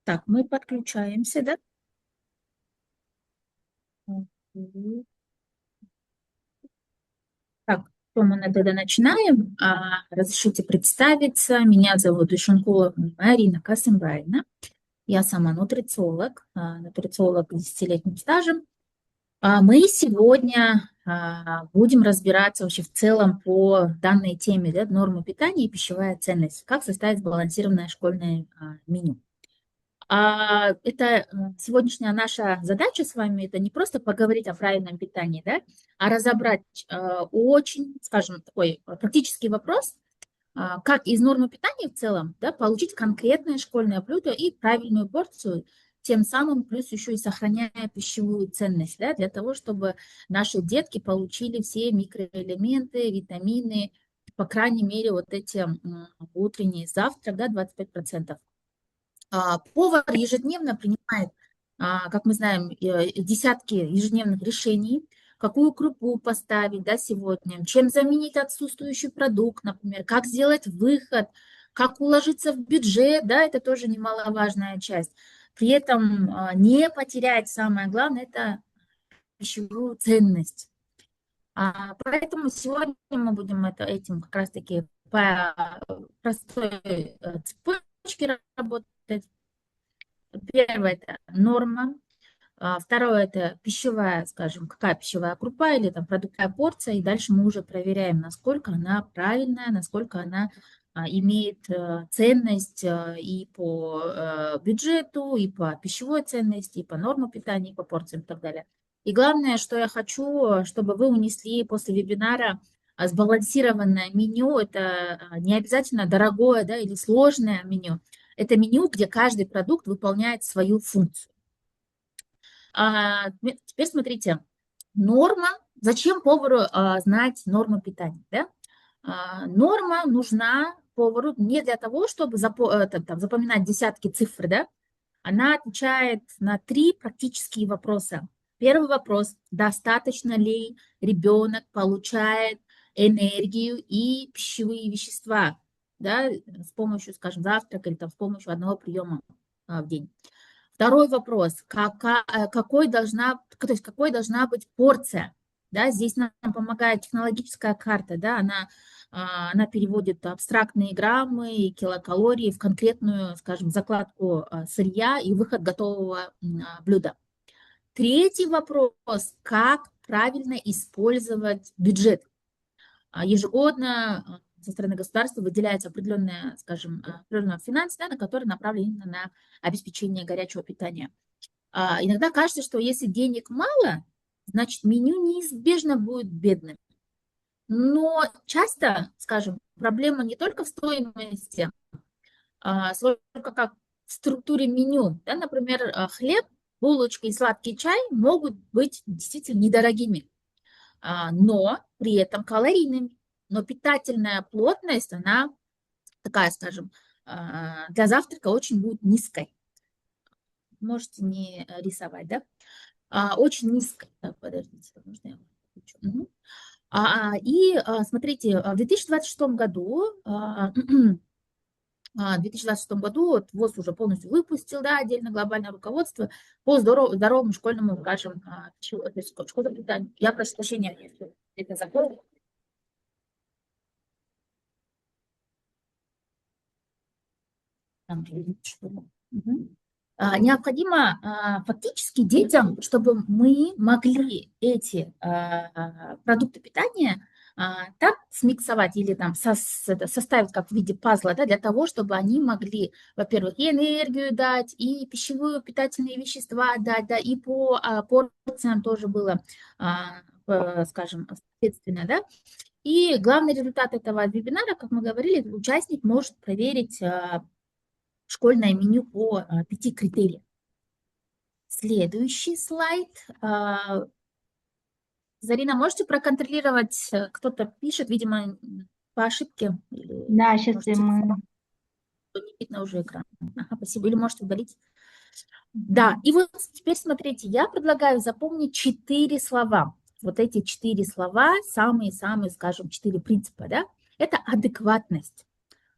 Так, мы подключаемся, да? Мгм. Так, что мы тогда начинаем? Разрешите представиться. Меня зовут Ишенкова Марина Касымбаевна. Я сама нутрициолог, нутрициолог с 10-летним стажем. Мы сегодня будем разбираться вообще в целом по данной теме, да, нормы питания и пищевая ценность. Как составить сбалансированное школьное меню. Сегодняшняя наша задача с вами это не просто поговорить о правильном питании, да, а разобрать очень, скажем, такой практический вопрос, как из нормы питания в целом, да, получить конкретное школьное блюдо и правильную порцию, тем самым плюс еще и сохраняя пищевую ценность, да, для того, чтобы наши детки получили все микроэлементы, витамины, по крайней мере, вот эти утренний завтрак, да, 25%. Повар ежедневно принимает, как мы знаем, десятки ежедневных решений, какую крупу поставить, да, сегодня, чем заменить отсутствующий продукт, например, как сделать выход, как уложиться в бюджет, да, это тоже немаловажная часть. При этом не потерять, самое главное, это пищевую ценность. Поэтому сегодня мы будем этим как раз-таки по простой цепочке работать. Первое– это норма. Второе– это пищевая, скажем, какая пищевая крупа или там продуктовая порция. И дальше мы уже проверяем, насколько она правильная, насколько она имеет ценность и по бюджету, и по пищевой ценности, и по нормам питания, и по порциям и так далее. И главное, что я хочу, чтобы вы унесли после вебинара сбалансированное меню. Это не обязательно дорогое, да, или сложное меню. Это меню, где каждый продукт выполняет свою функцию. Теперь смотрите, норма. Зачем повару знать норму питания? Да? Норма нужна повару не для того, чтобы запоминать десятки цифр, да? Она отвечает на 3 практические вопроса. Первый вопрос, достаточно ли ребенок получает энергию и пищевые вещества, да, с помощью, скажем, завтрака или там, с помощью одного приема в день. Второй вопрос, какой должна быть порция? Да, здесь нам помогает технологическая карта, да, она переводит абстрактные граммы и килокалории в конкретную, скажем, закладку сырья и выход готового блюда. Третий вопрос, как правильно использовать бюджет. Ежегодно со стороны государства выделяется определенная, скажем, определенная финансы, да, на которые направлены на обеспечение горячего питания. Иногда кажется, что если денег мало, значит меню неизбежно будет бедным. Но часто, скажем, проблема не только в стоимости, сколько как в структуре меню. Да, например, хлеб, булочка и сладкий чай могут быть действительно недорогими, но при этом калорийными. Но питательная плотность, она такая, скажем, для завтрака очень будет низкой. Можете не рисовать, да? Очень низкой. Так, подождите, можно я включу? Мгм. Смотрите, в 2026 году в 2026 году вот ВОЗ уже полностью выпустил, да, отдельно глобальное руководство по здоровому школьному, скажем, школьному питанию. Я прошу прощения, если это закон. Мгм. Необходимо фактически детям, чтобы мы могли эти продукты питания так смиксовать или там составить как в виде пазла, да, для того, чтобы они могли, во-первых, и энергию дать, и пищевые питательные вещества дать, да, и по порциям тоже было, скажем, соответственно, да. И главный результат этого вебинара, как мы говорили, участник может проверить школьное меню по 5 критериям. Следующий слайд. Зарина, можете проконтролировать, кто-то пишет, видимо, по ошибке? Или, Да, сейчас может, телефон, мы... не видно уже экран. Ага, спасибо. Или можете удалить. Да, и вот теперь смотрите, я предлагаю запомнить 4 слова. Вот эти 4 слова, самые-самые, скажем, 4 принципа, да? Это адекватность,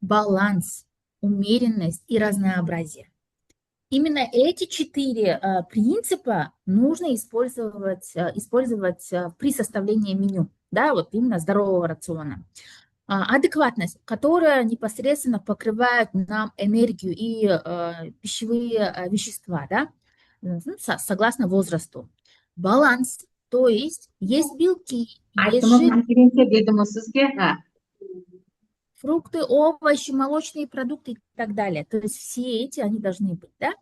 баланс, умеренность и разнообразие. Именно эти 4 принципа нужно использовать при составлении меню, да, вот именно здорового рациона. Адекватность, которая непосредственно покрывает нам энергию и пищевые вещества, да, ну, согласно возрасту. Баланс, то есть белки, есть Айтымыз жир, келгенше дедім сізге. фрукты, овощи, молочные продукты и так далее. То есть все эти, они должны быть, да?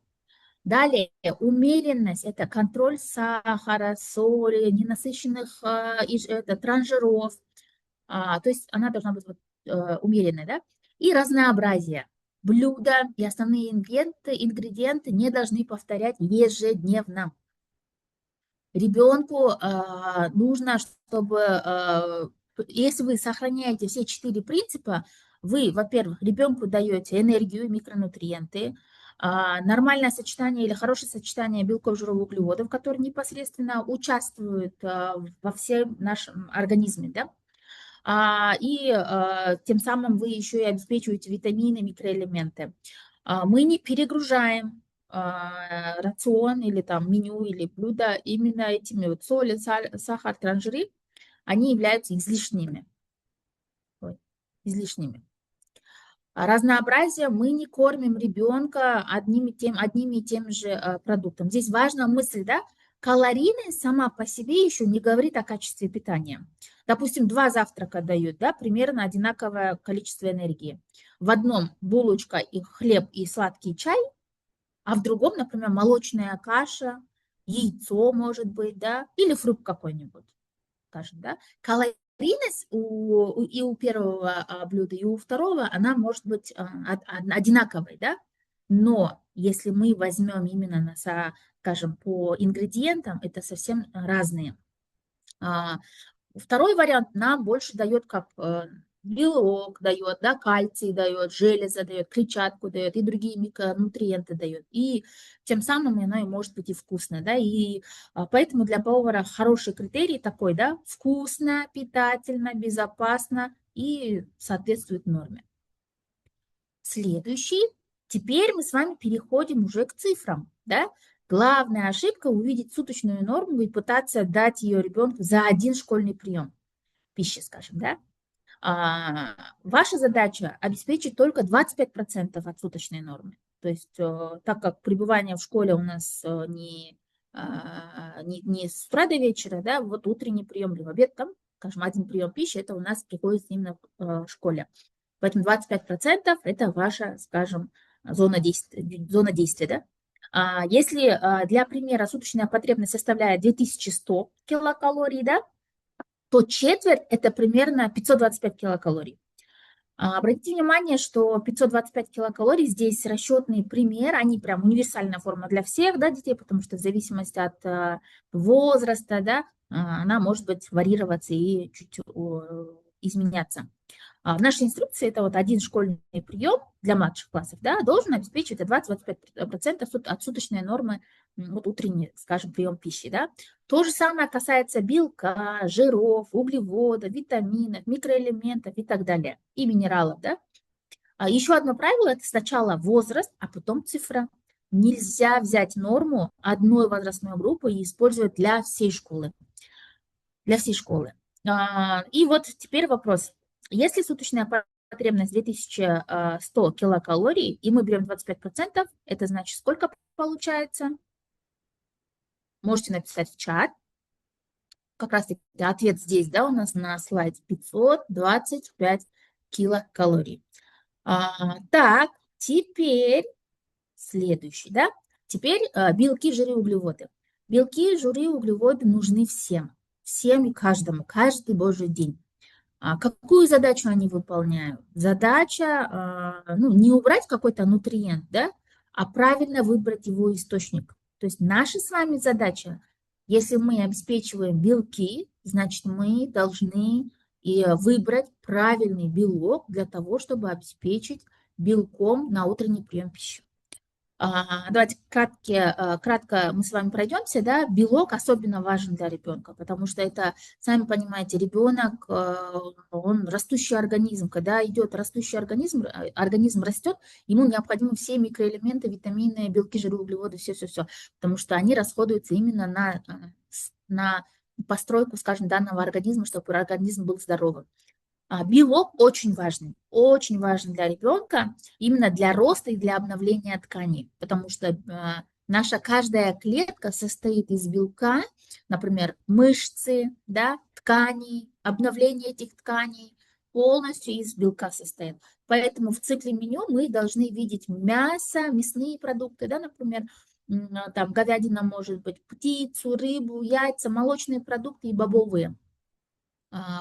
Далее, умеренность– это контроль сахара, соли, ненасыщенных транжиров. То есть она должна быть вот, умеренной, да? И разнообразие. Блюда и основные ингредиенты не должны повторять ежедневно. Ребенку нужно, чтобы, если вы сохраняете все 4 принципа, вы, во-первых, ребенку даете энергию, микронутриенты, нормальное сочетание или хорошее сочетание белков, жиров, углеводов, которые непосредственно участвуют во всем нашем организме, да? Тем самым вы еще и обеспечиваете витамины, микроэлементы. Мы не перегружаем рацион или там меню или блюдо именно этими вот соли, сахар, транжиры, они являются излишними. Ой, излишними. Разнообразие мы не кормим ребенка одними и тем же продуктом. Здесь важна мысль, да, калорийность сама по себе еще не говорит о качестве питания. Допустим, 2 завтрака дают, да, примерно одинаковое количество энергии. В одном булочка и хлеб и сладкий чай, а в другом, например, молочная каша, яйцо, может быть, да, или фрукт какой-нибудь, скажем, да. Калорийность и у первого блюда, и у второго, она может быть одинаковой, да, но если мы возьмем именно, скажем, по ингредиентам, это совсем разные. Второй вариант нам больше дает как белок дает, да, кальций дает, железо дает, клетчатку дает и другие микронутриенты дает. И тем самым оно и может быть и вкусно, да, и поэтому для повара хороший критерий такой, да, вкусно, питательно, безопасно и соответствует норме. Следующий. Теперь мы с вами переходим уже к цифрам, да. Главная ошибка– увидеть суточную норму и пытаться дать ее ребенку за один школьный прием пищи, скажем, да. Ваша задача обеспечить только 25% от суточной нормы. То есть, так как пребывание в школе у нас не с утра до вечера, да, вот утренний прием или в обед, там, скажем, один прием пищи, это у нас приходится именно в школе. Поэтому 25% это ваша, скажем, зона действия, да. Если для примера суточная потребность составляет 2100 килокалорий, да, то четверть это примерно 525 килокалорий. Обратите внимание, что 525 килокалорий здесь расчетный пример, они прям универсальная форма для всех, да, детей, потому что в зависимости от возраста, да, она может быть варьироваться и чуть изменяться. В нашей инструкции это вот один школьный прием для младших классов, да, должен обеспечивать 20-25% от суточной нормы, вот утренний, скажем, прием пищи, да. То же самое касается белка, жиров, углеводов, витаминов, микроэлементов и так далее, и минералов, да. Еще одно правило– это сначала возраст, а потом цифра. Нельзя взять норму одной возрастной группы и использовать для всей школы. Для всей школы. И вот теперь вопрос. Если суточная потребность 2100 килокалорий, и мы берем 25%, это значит сколько получается? Можете написать в чат. Как раз таки ответ здесь, да, у нас на слайде 525 килокалорий. Так, теперь следующий, да. Теперь белки, жиры, углеводы. Белки, жиры, углеводы нужны всем. Всем и каждому, каждый божий день. Какую задачу они выполняют? Задача, не убрать какой-то нутриент, да, а правильно выбрать его источник. То есть наша с вами задача, если мы обеспечиваем белки, значит, мы должны и выбрать правильный белок для того, чтобы обеспечить белком на утренний прием пищи. Давайте кратко мы с вами пройдемся, да, белок особенно важен для ребенка, потому что это, сами понимаете, ребенок, он растущий организм, когда идет растущий организм, организм растет, ему необходимы все микроэлементы, витамины, белки, жиры, углеводы, все-все-все, потому что они расходуются именно на постройку, скажем, данного организма, чтобы организм был здоровым. Белок очень важен для ребенка, именно для роста и для обновления тканей, потому что наша каждая клетка состоит из белка, например, мышцы, да, тканей, обновление этих тканей полностью из белка состоит. Поэтому в цикле меню мы должны видеть мясо, мясные продукты, да, например, там говядина может быть, птицу, рыбу, яйца, молочные продукты и бобовые.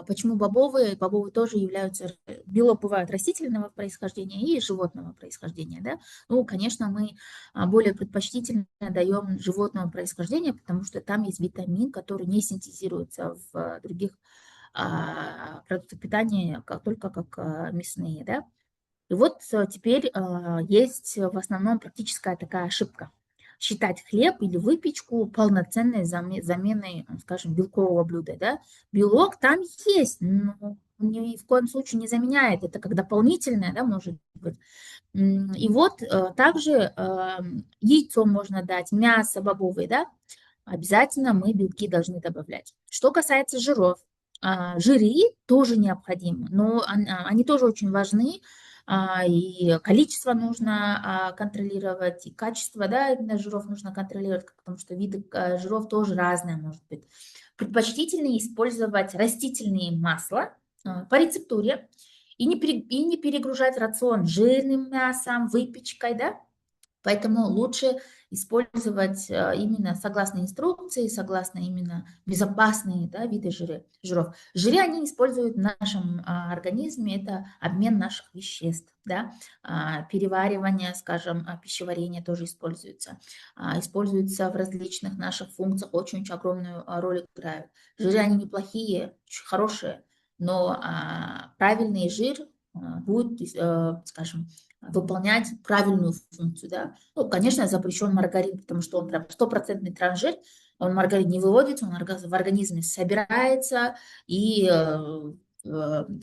Почему бобовые? Бобовые тоже являются, белок бывает растительного происхождения и животного происхождения, да. Ну, конечно, мы более предпочтительно даем животного происхождения, потому что там есть витамин, который не синтезируется в других продуктах питания, только как мясные, да. И вот теперь есть в основном практическая такая ошибка. Считать хлеб или выпечку полноценной заменой, скажем, белкового блюда. Да? Белок там есть, но ни в коем случае не заменяет. Это как дополнительное, да, может быть. И вот также яйцо можно дать, мясо бобовое, да, обязательно мы белки должны добавлять. Что касается жиров, жиры тоже необходимы, но они тоже очень важны, и количество нужно контролировать, и качество, да, именно жиров нужно контролировать, потому что виды жиров тоже разные, может быть. Предпочтительнее использовать растительные масла по рецептуре и не перегружать рацион жирным мясом, выпечкой, да, поэтому лучше использовать именно согласно инструкции, согласно именно безопасные, да, виды жиров. Жиры они используют в нашем организме, это обмен наших веществ, да, переваривание, скажем, пищеварение тоже используется. Используются в различных наших функциях, очень-очень огромную роль играют. Жиры они неплохие, очень хорошие, но правильный жир будет, скажем, выполнять правильную функцию, да. Ну, конечно, запрещен маргарин, потому что он прям стопроцентный транжир, он маргарин не выводится, он в организме собирается, и,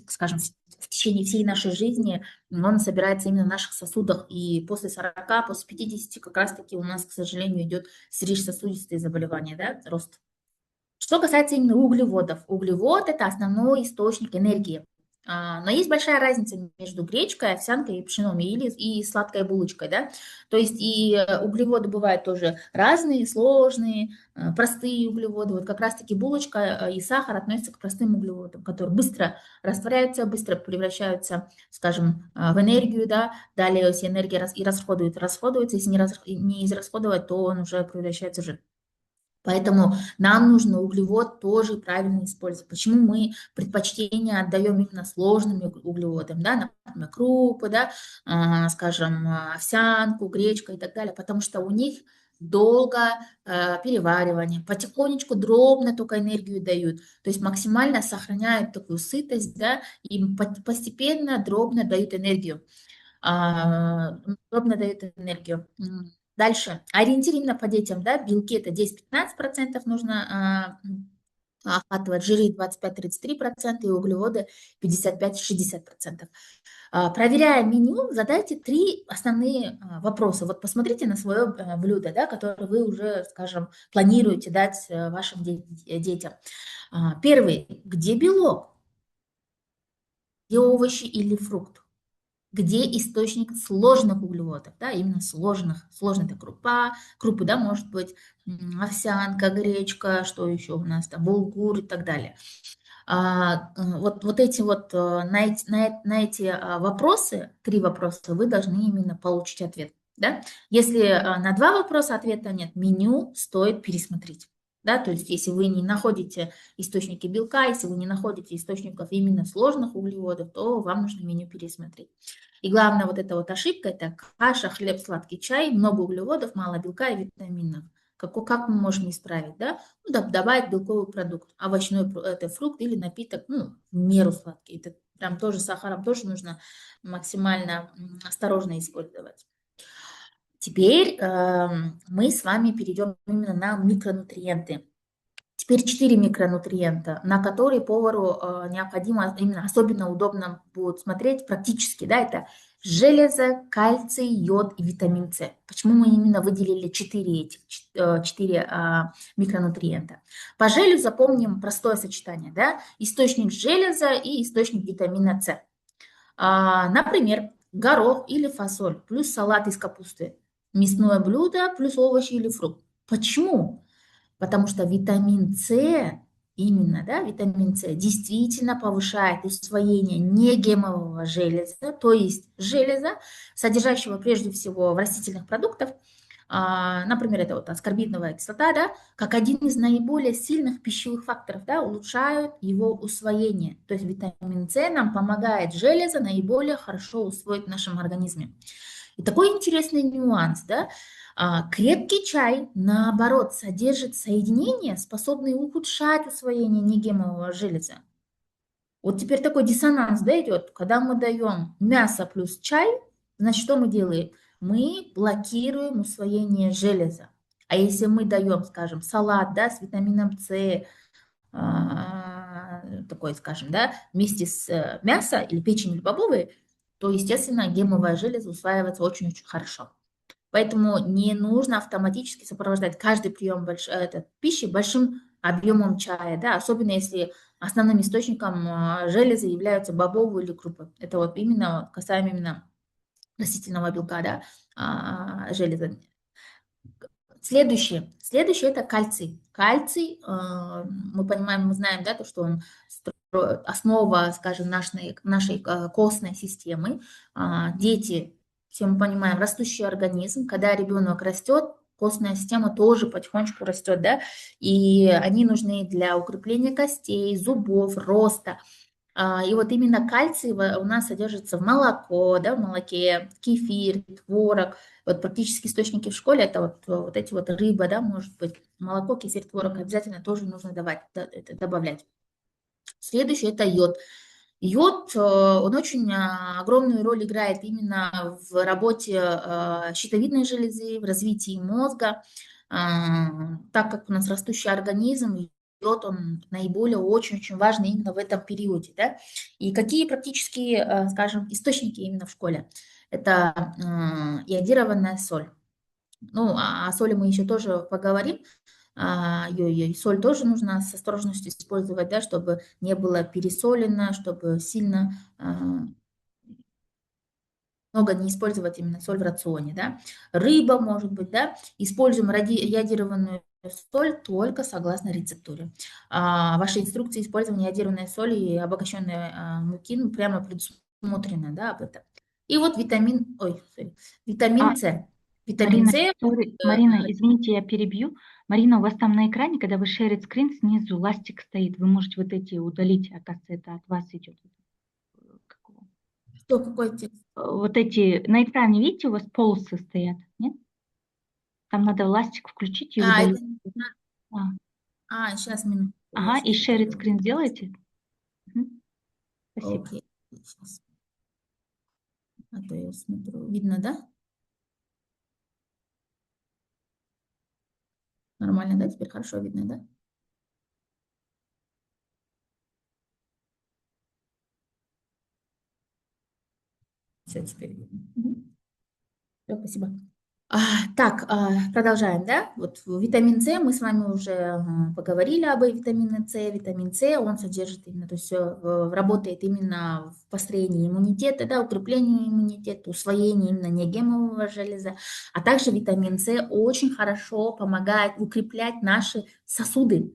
скажем, в течение всей нашей жизни он собирается именно в наших сосудах, и после 40, после 50 как раз-таки у нас, к сожалению, идет сердечно-сосудистые заболевания, да, рост. Что касается именно углеводов, углевод – это основной источник энергии. Но есть большая разница между гречкой, овсянкой и пшеном, и сладкой булочкой, да. То есть и углеводы бывают тоже разные, сложные, простые углеводы. Вот как раз-таки булочка и сахар относятся к простым углеводам, которые быстро растворяются, быстро превращаются, скажем, в энергию, да. Далее, если энергия и расходуется, если не израсходовать, то он уже превращается в жир. Поэтому нам нужно углевод тоже правильно использовать. Почему мы предпочтение отдаем именно сложным углеводам, да, например, крупы, да, скажем, овсянку, гречка и так далее, потому что у них долго переваривание, потихонечку, дробно только энергию дают, то есть максимально сохраняют такую сытость, да, и постепенно, дробно дают энергию. Дробно дают энергию. Дальше. Ориентир именно по детям, да, белки это 10-15% нужно охватывать, жиры 25-33% и углеводы 55-60%. Проверяя меню, задайте 3 основные вопроса. Вот посмотрите на свое блюдо, да, которое вы уже, скажем, планируете дать вашим детям. Первый. Где белок? Где овощи или фрукт? Где источник сложных углеводов, да, именно сложных. Сложная это крупы, да, может быть, овсянка, гречка, что еще у нас там, булгур и так далее. Вот эти вот, на эти вопросы, 3 вопроса, вы должны именно получить ответ, да. Если на 2 вопроса ответа нет, меню стоит пересмотреть. Да, то есть если вы не находите источники белка, если вы не находите источников именно сложных углеводов, то вам нужно меню пересмотреть. И главная вот эта вот ошибка – это каша, хлеб, сладкий чай, много углеводов, мало белка и витаминов. Как мы можем исправить, да? Ну, добавить белковый продукт, овощной это фрукт или напиток, ну, в меру сладкий. Это прям тоже с сахаром тоже нужно максимально осторожно использовать. Теперь мы с вами перейдем именно на микронутриенты. Теперь 4 микронутриента, на которые повару необходимо, именно особенно удобно будет смотреть практически, да, это железо, кальций, йод и витамин С. Почему мы именно выделили 4 микронутриента? По железу запомним простое сочетание, да, источник железа и источник витамина С. Например, горох или фасоль плюс салат из капусты, мясное блюдо плюс овощи или фрукт. Почему? Потому что витамин С, именно, да, витамин С действительно повышает усвоение негемового железа, то есть железа, содержащего прежде всего в растительных продуктах, например, это вот аскорбиновая кислота, да, как один из наиболее сильных пищевых факторов, да, улучшают его усвоение. То есть витамин С нам помогает железо наиболее хорошо усвоить в нашем организме. И такой интересный нюанс, да, крепкий чай, наоборот, содержит соединения, способные ухудшать усвоение негемового железа. Вот теперь такой диссонанс, да, идет. Когда мы даем мясо плюс чай, значит, что мы делаем? Мы блокируем усвоение железа. А если мы даем, скажем, салат, да, с витамином С, такой, скажем, да, вместе с мясо или печень или бобовые, то, естественно, гемовое железо усваивается очень-очень хорошо. Поэтому не нужно автоматически сопровождать каждый прием пищи большим объемом чая, да, особенно если основным источником железа являются бобовые или крупы. Это вот именно касаемо именно растительного белка, да, железа. Следующее это кальций. Кальций, мы понимаем, мы знаем, да, то, что он основа, скажем, нашей костной системы. Дети, все мы понимаем, растущий организм, когда ребенок растет, костная система тоже потихонечку растет, да, и они нужны для укрепления костей, зубов, роста. И вот именно кальций у нас содержится в молоко, да, в молоке, кефир, творог. Вот практически источники в школе это вот эти вот рыба, да, может быть, молоко, кефир, творог обязательно тоже нужно давать, это добавлять. Следующее это йод. Йод, он очень огромную роль играет именно в работе щитовидной железы, в развитии мозга. Так как у нас растущий организм, йод, он наиболее очень-очень важный именно в этом периоде. Да? И какие практические, скажем, источники именно в школе? Это йодированная соль. Ну, о соли мы еще тоже поговорим. Соль тоже нужно с осторожностью использовать, да, чтобы не было пересолено, чтобы сильно много не использовать именно соль в рационе, да. Рыба, может быть, да. Используем йодированную соль только согласно рецептуре. Ваши инструкции использования йодированной соли и обогащенной муки прямо предусмотрено, да, об этом. И вот витамин А, С. Витамин Марина, С. Марина, извините, я перебью. Марина, у вас там на экране, когда вы share screen, снизу ластик стоит. Вы можете вот эти удалить, оказывается, это от вас идет. Какого? Что, какой текст? Вот эти на экране, видите, у вас полосы стоят, нет? Там надо ластик включить и Это... удалить. А, Сейчас, минутку, я ага, и сейчас share удалю. screen сделайте. Мгм. Спасибо. Окей, сейчас. А то я смотрю. Видно, да? Нормально, да? Теперь хорошо видно, да? Все, теперь видно. Всё, спасибо. Так, продолжаем, да? Вот витамин С, мы с вами уже поговорили об витамине С. Витамин С, он содержит именно, то есть работает именно в построении иммунитета, да, укреплении иммунитета, усвоении именно негемового железа. А также витамин С очень хорошо помогает укреплять наши сосуды.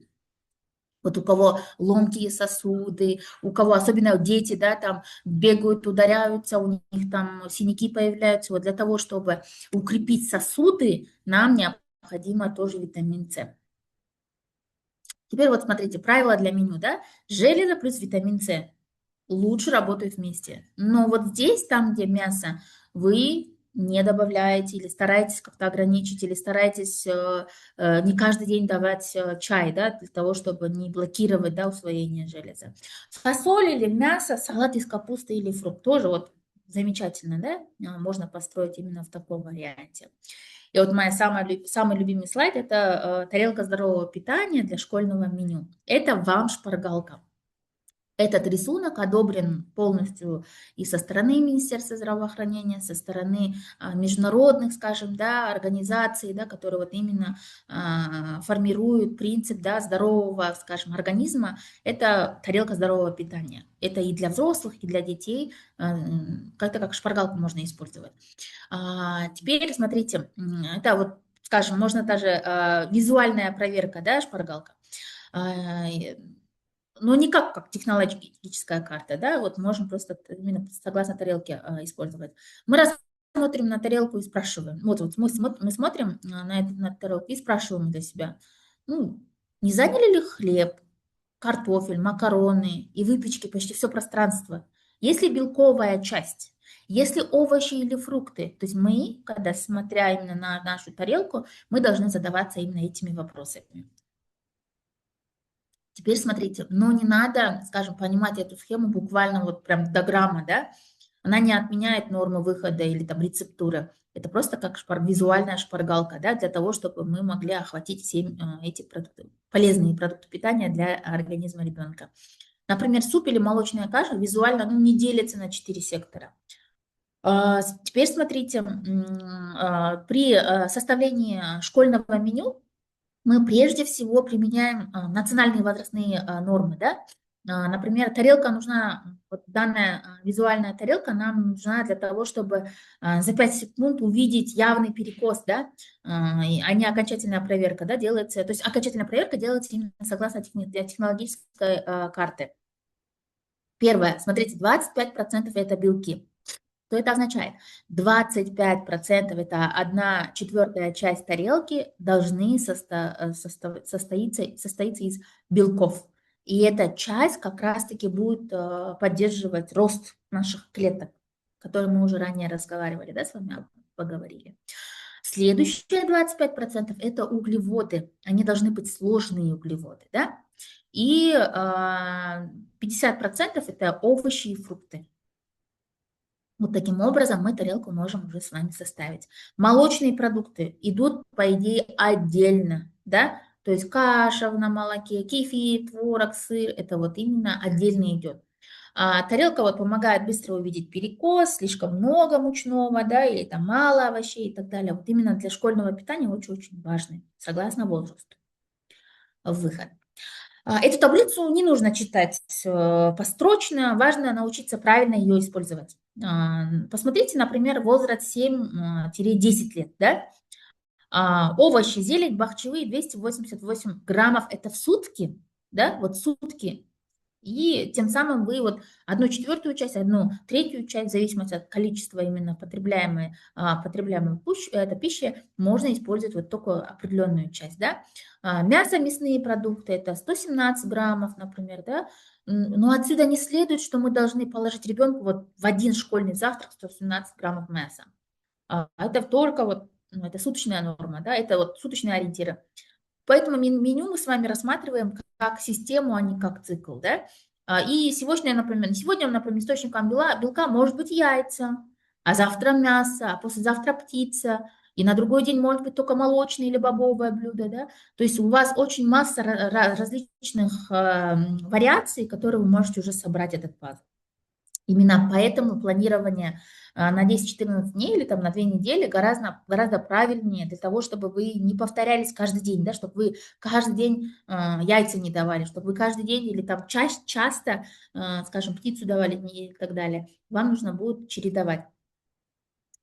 Вот у кого ломкие сосуды, у кого, особенно дети, да, там бегают, ударяются, у них там синяки появляются. Вот для того, чтобы укрепить сосуды, нам необходимо тоже витамин С. Теперь вот смотрите, правило для меню, да, железо плюс витамин С лучше работают вместе. Но вот здесь, там, где мясо, вы не добавляете или стараетесь как-то ограничить, или стараетесь не каждый день давать чай, да, для того, чтобы не блокировать, да, усвоение железа. Фасоль или мясо, салат из капусты или фрукт тоже вот замечательно, да, можно построить именно в таком варианте. И вот моя самый любимый слайд – это тарелка здорового питания для школьного меню. Это вам шпаргалка. Этот рисунок одобрен полностью и со стороны Министерства здравоохранения, со стороны международных, скажем, да, организаций, да, которые вот именно формируют принцип, да, здорового, скажем, организма. Это тарелка здорового питания. Это и для взрослых, и для детей. Это как шпаргалку можно использовать. Теперь смотрите, это вот, скажем, можно даже визуальная проверка, да, шпаргалка. Но не как технологическая карта, да, вот можем просто именно согласно тарелке использовать. Мы смотрим на тарелку и спрашиваем, вот мы смотрим на тарелку и спрашиваем для себя, ну, не заняли ли хлеб, картофель, макароны и выпечки почти все пространство? Есть ли белковая часть? Есть ли овощи или фрукты? То есть мы, когда смотря именно на нашу тарелку, мы должны задаваться именно этими вопросами. Теперь смотрите, но не надо, скажем, понимать эту схему буквально вот прям до грамма, да? Она не отменяет нормы выхода или там рецептуры. Это просто как визуальная шпаргалка, да, для того, чтобы мы могли охватить все эти продукты, полезные продукты питания для организма ребенка. Например, суп или молочная каша визуально не делится на 4 сектора. Теперь смотрите, при составлении школьного меню мы прежде всего применяем национальные возрастные нормы, да. Например, тарелка нужна, вот данная визуальная тарелка нам нужна для того, чтобы за 5 секунд увидеть явный перекос, да, а не окончательная проверка, да, делается. То есть окончательная проверка делается именно согласно технологической карты. Первое, смотрите, 25% это белки. Что это означает? 25% это 1/4 часть тарелки должны состоиться из белков. И эта часть как раз-таки будет поддерживать рост наших клеток, о которых мы уже ранее разговаривали, да, с вами поговорили. Следующие 25% это углеводы. Они должны быть сложные углеводы, да? И 50% это овощи и фрукты. Вот таким образом мы тарелку можем уже с вами составить. Молочные продукты идут, по идее, отдельно, да? То есть каша на молоке, кефир, творог, сыр, это вот именно отдельно идет. Тарелка вот помогает быстро увидеть перекос, слишком много мучного, да, или там мало овощей и так далее. Вот именно для школьного питания очень-очень важный, согласно возрасту, выход. Эту таблицу не нужно читать построчно, важно научиться правильно ее использовать. Посмотрите, например, возраст 7-10 лет, да? Овощи, зелень, бахчевые 288 граммов – это в сутки, да, вот сутки. И тем самым вы вот 1/4 часть, 1/3 часть, в зависимости от количества именно потребляемой пищи, можно использовать вот только определенную часть, да. Мясо, мясные продукты – это 117 граммов, например, да. Но отсюда не следует, что мы должны положить ребенку вот в один школьный завтрак 117 граммов мяса. Это только вот, это суточная норма, да, это вот суточные ориентиры. Поэтому меню мы с вами рассматриваем как систему, а не как цикл, да. И сегодня, например, источником белка может быть яйца, а завтра мясо, а послезавтра птица, и на другой день может быть только молочное или бобовое блюдо, да. То есть у вас очень масса различных вариаций, которые вы можете уже собрать этот пазл. Именно поэтому планирование на 10-14 дней или там на 2 недели гораздо правильнее для того, чтобы вы не повторялись каждый день, да, чтобы вы каждый день яйца не давали, чтобы вы каждый день или там часто, скажем, птицу давали и так далее. Вам нужно будет чередовать.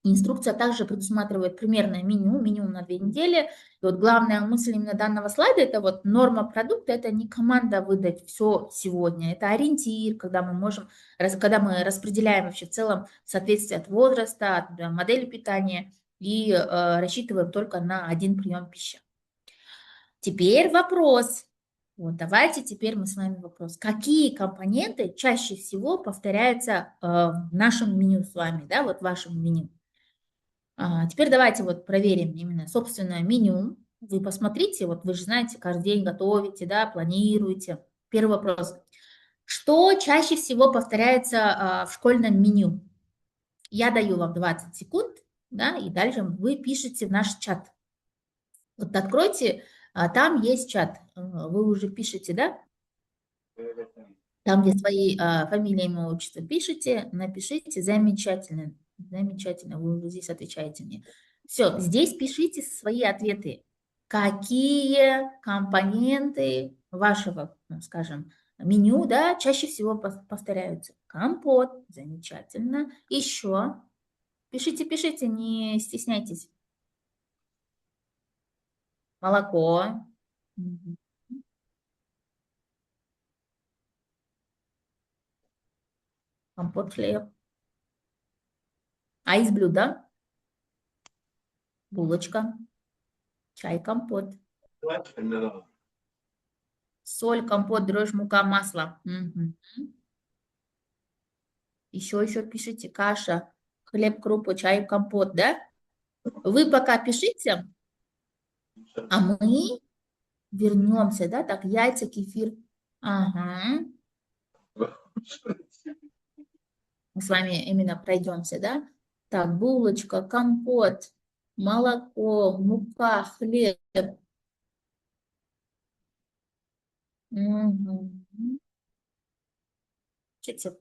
Инструкция также предусматривает примерное меню, минимум на 2 недели. И вот главная мысль именно данного слайда – это вот норма продукта, это не команда выдать все сегодня, это ориентир, когда мы распределяем вообще в целом в соответствии от возраста, от модели питания и рассчитываем только на один прием пищи. Теперь вопрос. Вот давайте теперь мы с вами вопрос. Какие компоненты чаще всего повторяются в нашем меню с вами, да, вот в вашем меню? Теперь давайте вот проверим именно собственное меню. Вы посмотрите, вот вы же знаете, каждый день готовите, да, планируете. Первый вопрос. Что чаще всего повторяется в школьном меню? Я даю вам 20 секунд, да, и дальше вы пишете в наш чат. Вот откройте, там есть чат. Вы уже пишете, да? Там, где свои фамилия, имя, отчество пишите, напишите. Замечательно. Замечательно. Вы уже здесь отвечаете мне. Все, здесь пишите свои ответы. Какие компоненты вашего, ну, скажем, меню, да, чаще всего повторяются? Компот. Замечательно. Еще. Пишите, пишите, не стесняйтесь. Молоко. Мгм. Компот, хлеб. А из блюда? Булочка, чай, компот. Соль, компот, дрожжь, мука, масло. Мгм. Еще пишите каша, хлеб, крупа, чай, компот, да? Вы пока пишите, а мы вернемся, да? Так, яйца, кефир. Ага. Мы с вами именно пройдемся, да? Так, булочка, компот, молоко, мука, хлеб. Мгм. Чуть-чуть.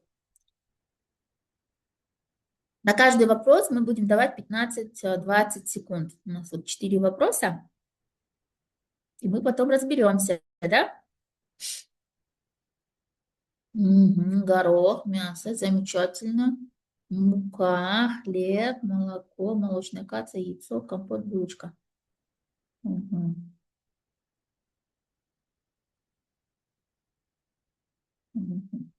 На каждый вопрос мы будем давать 15-20 секунд. У нас вот 4 вопроса, и мы потом разберемся, да? Мгм. Горох, мясо, замечательно. Мука, хлеб, молоко, молочная каца, яйцо, компот, булочка. Мгм. Мгм.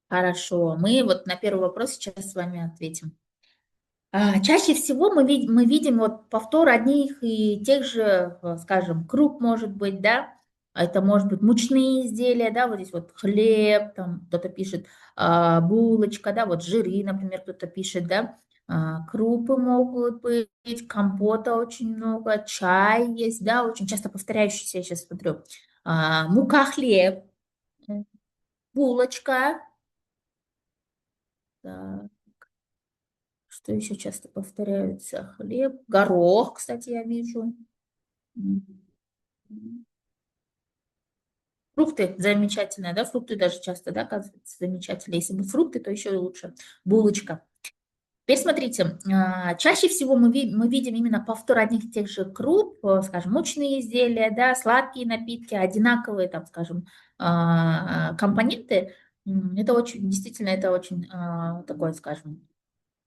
Хорошо, мы вот на первый вопрос сейчас с вами ответим. Чаще всего мы видим вот повтор одних и тех же, скажем, круп может быть, да, это может быть мучные изделия, да, вот здесь вот хлеб, там кто-то пишет, булочка, да, вот жиры, например, кто-то пишет, да, крупы могут быть, компота очень много, чай есть, да, очень часто повторяющийся, я сейчас смотрю, мука, хлеб, булочка, да. Что еще часто повторяются? Хлеб, горох, кстати, я вижу. Мгм. Фрукты замечательные, да? Фрукты даже часто, да, оказывается, замечательные. Если бы фрукты, то еще и лучше. Булочка. Теперь смотрите, чаще всего мы видим именно повтор одних и тех же круп, скажем, мучные изделия, да, сладкие напитки, одинаковые, там, скажем, компоненты. Это очень, действительно, это очень такое, скажем,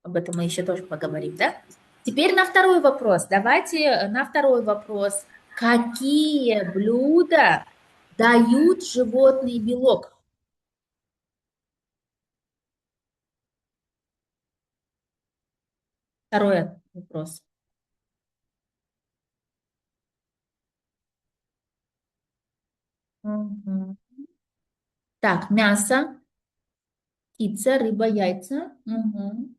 об этом мы еще тоже поговорим, да? Теперь на второй вопрос. Давайте на второй вопрос. Какие блюда дают животный белок? Второй вопрос. Мгм. Так, мясо, птица, рыба, яйца. Мгм.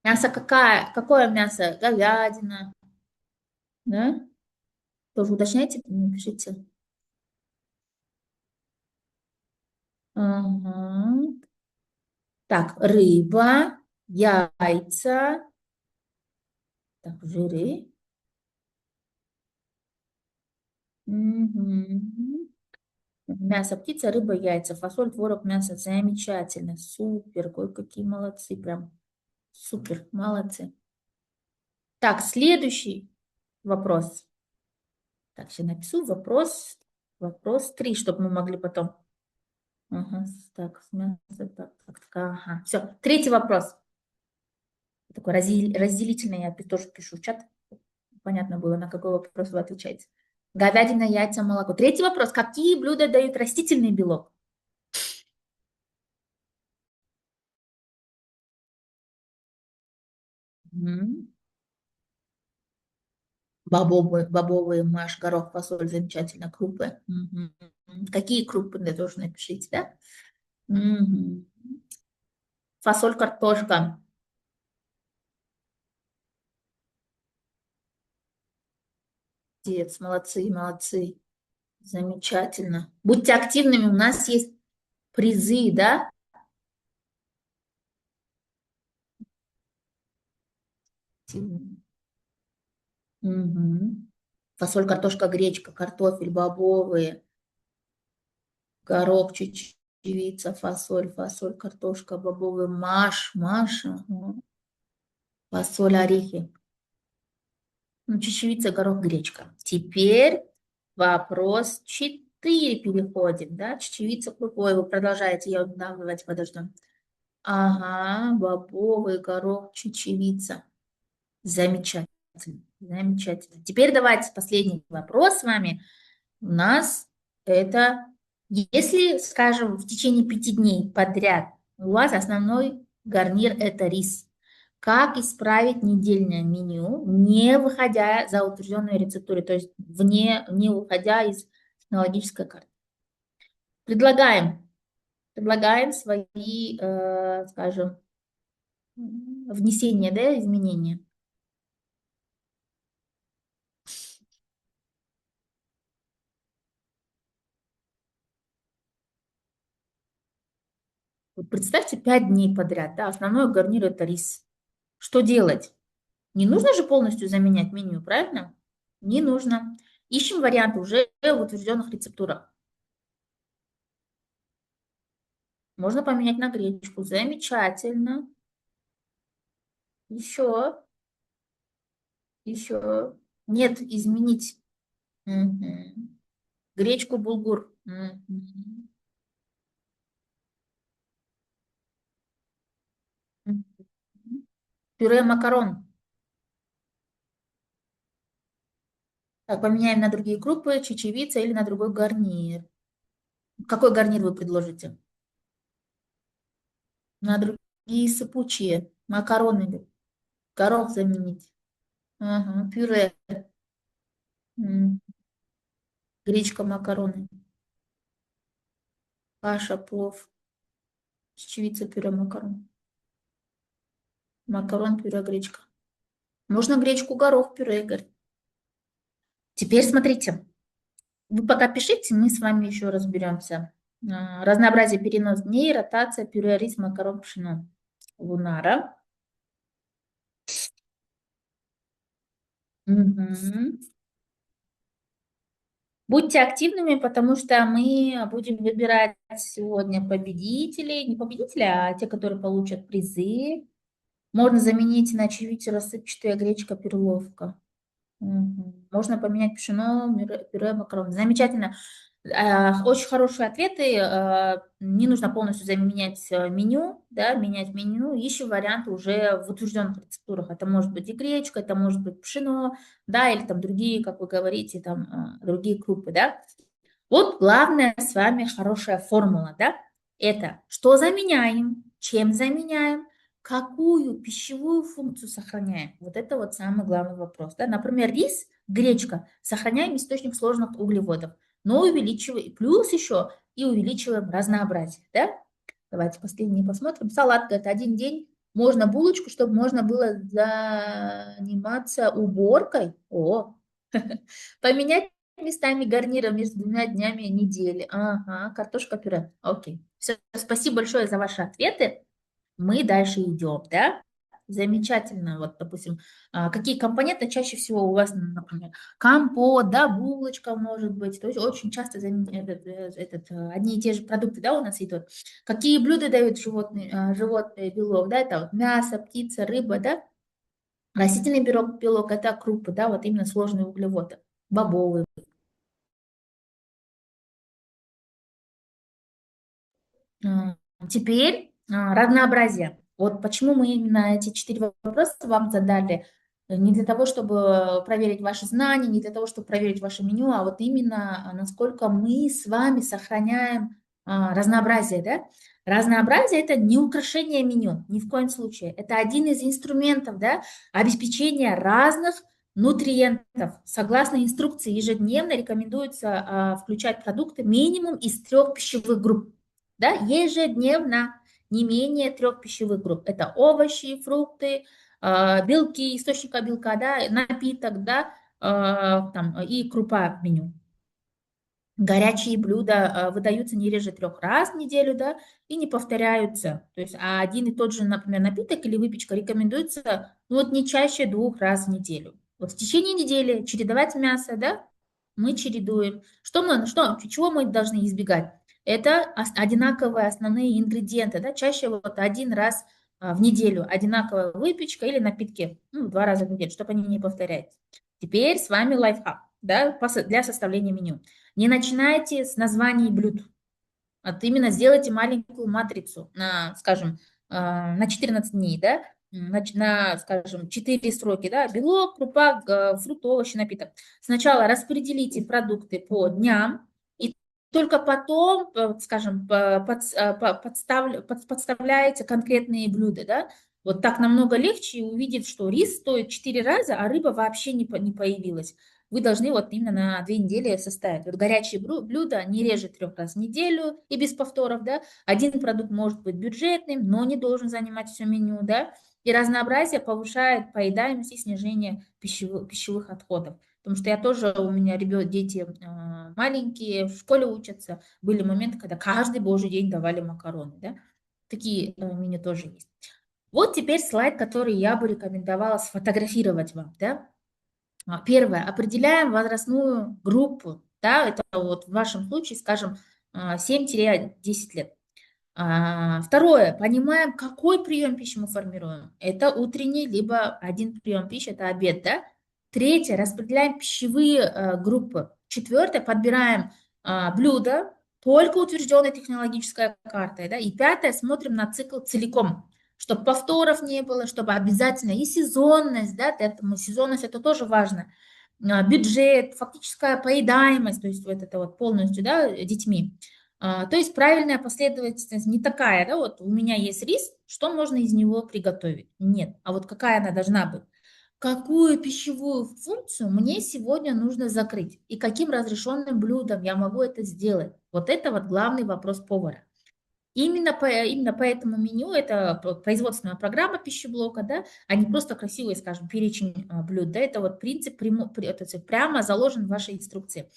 Мясо какая? Какое мясо? Говядина, да? Тоже уточняйте, пишите. Ага. Так, рыба, яйца, так, жиры. Мгм. Мясо, птица, рыба, яйца, фасоль, творог, мясо. Замечательно. Супер. Ой, какие молодцы. Прям супер. Молодцы. Так, следующий вопрос. Так, сейчас напишу вопрос. Вопрос 3, чтобы мы могли потом. Ага, так, мясо, так, ага. Все, третий вопрос. Такой разделительный, я тоже пишу в чат. Понятно было, на какой вопрос вы отвечаете. Говядина, яйца, молоко. Третий вопрос. Какие блюда дают растительный белок? Мгм. Бобовые, маш, горох, фасоль, замечательно, крупы. Мгм. Какие крупы, да, тоже напишите, да? Мгм. Фасоль, картошка. Молодцы, молодцы. Замечательно. Будьте активными, у нас есть призы, да? Мгм. Фасоль, картошка, гречка, картофель, бобовые, горох, чечевица, фасоль, картошка, бобовый, маш, ага. Фасоль, орехи. Ну, чечевица, горох, гречка. Теперь вопрос 4 переходим, да? Чечевица, ой, вы продолжаете, давайте подождем. Ага, бобовый, горох, чечевица. Замечательно, замечательно. Теперь давайте последний вопрос с вами. У нас это, если, скажем, в течение 5 дней подряд у вас основной гарнир это рис, как исправить недельное меню, не выходя за утвержденные рецептуры, то есть не выходя из технологической карты? Предлагаем, предлагаем свои, скажем, внесения, да, изменения. Вот представьте, 5 дней подряд, да, основной гарнир это рис. Что делать? Не нужно же полностью заменять меню, правильно? Не нужно. Ищем варианты уже в утвержденных рецептурах. Можно поменять на гречку. Замечательно. Еще, еще. Нет, изменить. Мгм. Гречку, булгур. Мгм. Мгм. Пюре макарон. Так, поменяем на другие крупы, чечевица или на другой гарнир. Какой гарнир вы предложите? На другие сыпучие. Макароны. Горох заменить. Ага, пюре. М, Гречка, макароны. Каша, плов. Чечевица, пюре, макарон. Макарон, пюре, гречка. Можно гречку, горох, пюре, Игорь. Теперь смотрите. Вы пока пишите, мы с вами еще разберемся. Разнообразие перенос дней, ротация, пюре, рис, макарон, пшено. Лунара. Мгм. Будьте активными, потому что мы будем выбирать сегодня победителей. Не победителей, а те, которые получат призы. Можно заменить на чевите рассыпчатая гречка, перловка. Мгм. Можно поменять пшено, пюре, макароны. Замечательно. Очень хорошие ответы. Не нужно полностью заменять меню, да, менять меню. Ищем варианты уже в утвержденных рецептурах. Это может быть и гречка, это может быть пшено, да, или там другие, как вы говорите, там другие крупы, да. Вот главное с вами хорошая формула, да? Это что заменяем, чем заменяем, какую пищевую функцию сохраняем. Вот это вот самый главный вопрос, да? Например, рис, гречка, сохраняем источник сложных углеводов, но увеличиваем, плюс еще и увеличиваем разнообразие, да? Давайте последний посмотрим. Салатка– это 1 день. Можно булочку, чтобы можно было заниматься уборкой. О, поменять местами гарнира между 2 днями недели. Ага, картошка пюре. Окей. Все, спасибо большое за ваши ответы. Мы дальше идем, да? Замечательно. Вот, допустим, какие компоненты чаще всего у вас, например, компот, да, булочка может быть. То есть очень часто одни и те же продукты, да, у нас идут. Какие блюда дают животные белок, да, это вот мясо, птица, рыба, да? Растительный белок, это крупы, да, вот именно сложные углеводы, бобовые. А, Теперь разнообразие. Вот почему мы именно эти 4 вопроса вам задали. Не для того, чтобы проверить ваши знания, не для того, чтобы проверить ваше меню, а вот именно насколько мы с вами сохраняем разнообразие, да? Разнообразие– это не украшение меню, ни в коем случае. Это один из инструментов, да, обеспечения разных нутриентов. Согласно инструкции, ежедневно рекомендуется включать продукты минимум из 3 пищевых групп, да, ежедневно не менее 3 пищевых групп. Это овощи, фрукты, белки, источника белка, да, напиток, да, там, и крупа в меню. Горячие блюда выдаются не реже 3 раз в неделю, да, и не повторяются. То есть один и тот же, например, напиток или выпечка рекомендуется, ну, вот не чаще 2 раз в неделю. Вот в течение недели чередовать мясо, да, мы чередуем. Чего мы должны избегать? Это одинаковые основные ингредиенты, да, чаще вот 1 раз в неделю одинаковая выпечка или напитки, ну, 2 раза в неделю, чтобы они не повторялись. Теперь с вами лайфхак, да, для составления меню. Не начинайте с названий блюд. Вот именно сделайте маленькую матрицу на, скажем, на 14 дней, да, скажем, 4 сроки, да, белок, крупа, фрукт, овощи, напиток. Сначала распределите продукты по дням, и только потом, скажем, подставляете конкретные блюда, да. Вот так намного легче увидеть, что рис стоит 4 раза, а рыба вообще не появилась. Вы должны вот именно на 2 недели составить. Вот горячие блюда не реже 3 раз в неделю и без повторов, да. Один продукт может быть бюджетным, но не должен занимать все меню, да. И разнообразие повышает поедаемость и снижение пищевых отходов. Потому что я тоже, у меня дети маленькие, в школе учатся. Были моменты, когда каждый божий день давали макароны, да. Такие меню тоже есть. Вот теперь слайд, который я бы рекомендовала сфотографировать вам, да. Первое, определяем возрастную группу, да, это вот в вашем случае, скажем, 7-10 лет. Второе, понимаем, какой прием пищи мы формируем. Это утренний, либо один прием пищи, это обед, да. Третье, распределяем пищевые группы. Четвертое, подбираем блюда, только утвержденной технологической картой, да. И пятое, смотрим на цикл целиком, чтобы повторов не было, чтобы обязательно и сезонность, да, сезонность это тоже важно. Бюджет, фактическая поедаемость, то есть вот это вот полностью, да, детьми. То есть правильная последовательность не такая, да, вот у меня есть рис, что можно из него приготовить? Нет, а вот какая она должна быть? Какую пищевую функцию мне сегодня нужно закрыть? И каким разрешенным блюдом я могу это сделать? Вот это вот главный вопрос повара. Именно по этому меню, это производственная программа пищеблока, да, а не просто красивый, скажем, перечень блюд, да, это вот принцип прямо заложен в вашей инструкции.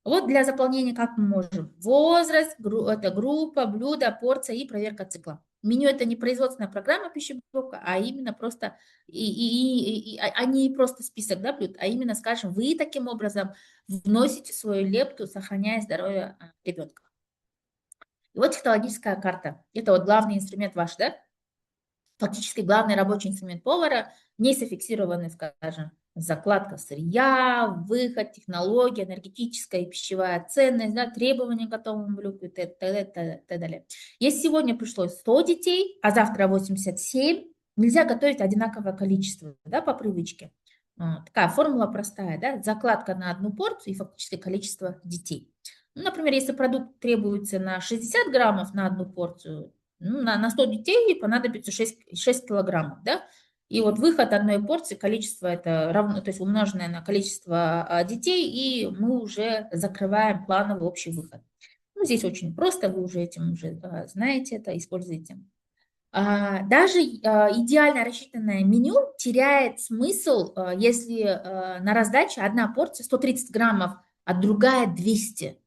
Вот для заполнения как мы можем? Возраст, это группа, блюдо, порция и проверка цикла. Меню это не производственная программа пищеблока, а именно просто, а не просто список, да, блюд, а именно, скажем, вы таким образом вносите свою лепту, сохраняя здоровье ребенка. И вот технологическая карта. Это вот главный инструмент ваш, да? Фактически главный рабочий инструмент повара, не зафиксированный, скажем, закладка сырья, выход, технология, энергетическая и пищевая ценность, да, требования к готовому блюду и т.д. Если сегодня пришло 100 детей, а завтра 87, нельзя готовить одинаковое количество, да, по привычке. Такая формула простая, да, закладка на одну порцию и фактически количество детей. Ну, например, если продукт требуется на 60 граммов на одну порцию, ну, на 100 детей понадобится 6 килограммов, да? И вот выход одной порции, количество это равно, то есть умноженное на количество детей, и мы уже закрываем плановый общий выход. Ну, здесь очень просто, вы уже этим уже знаете это, используете. Даже идеально рассчитанное меню теряет смысл, если на раздаче одна порция 130 граммов, а другая 200.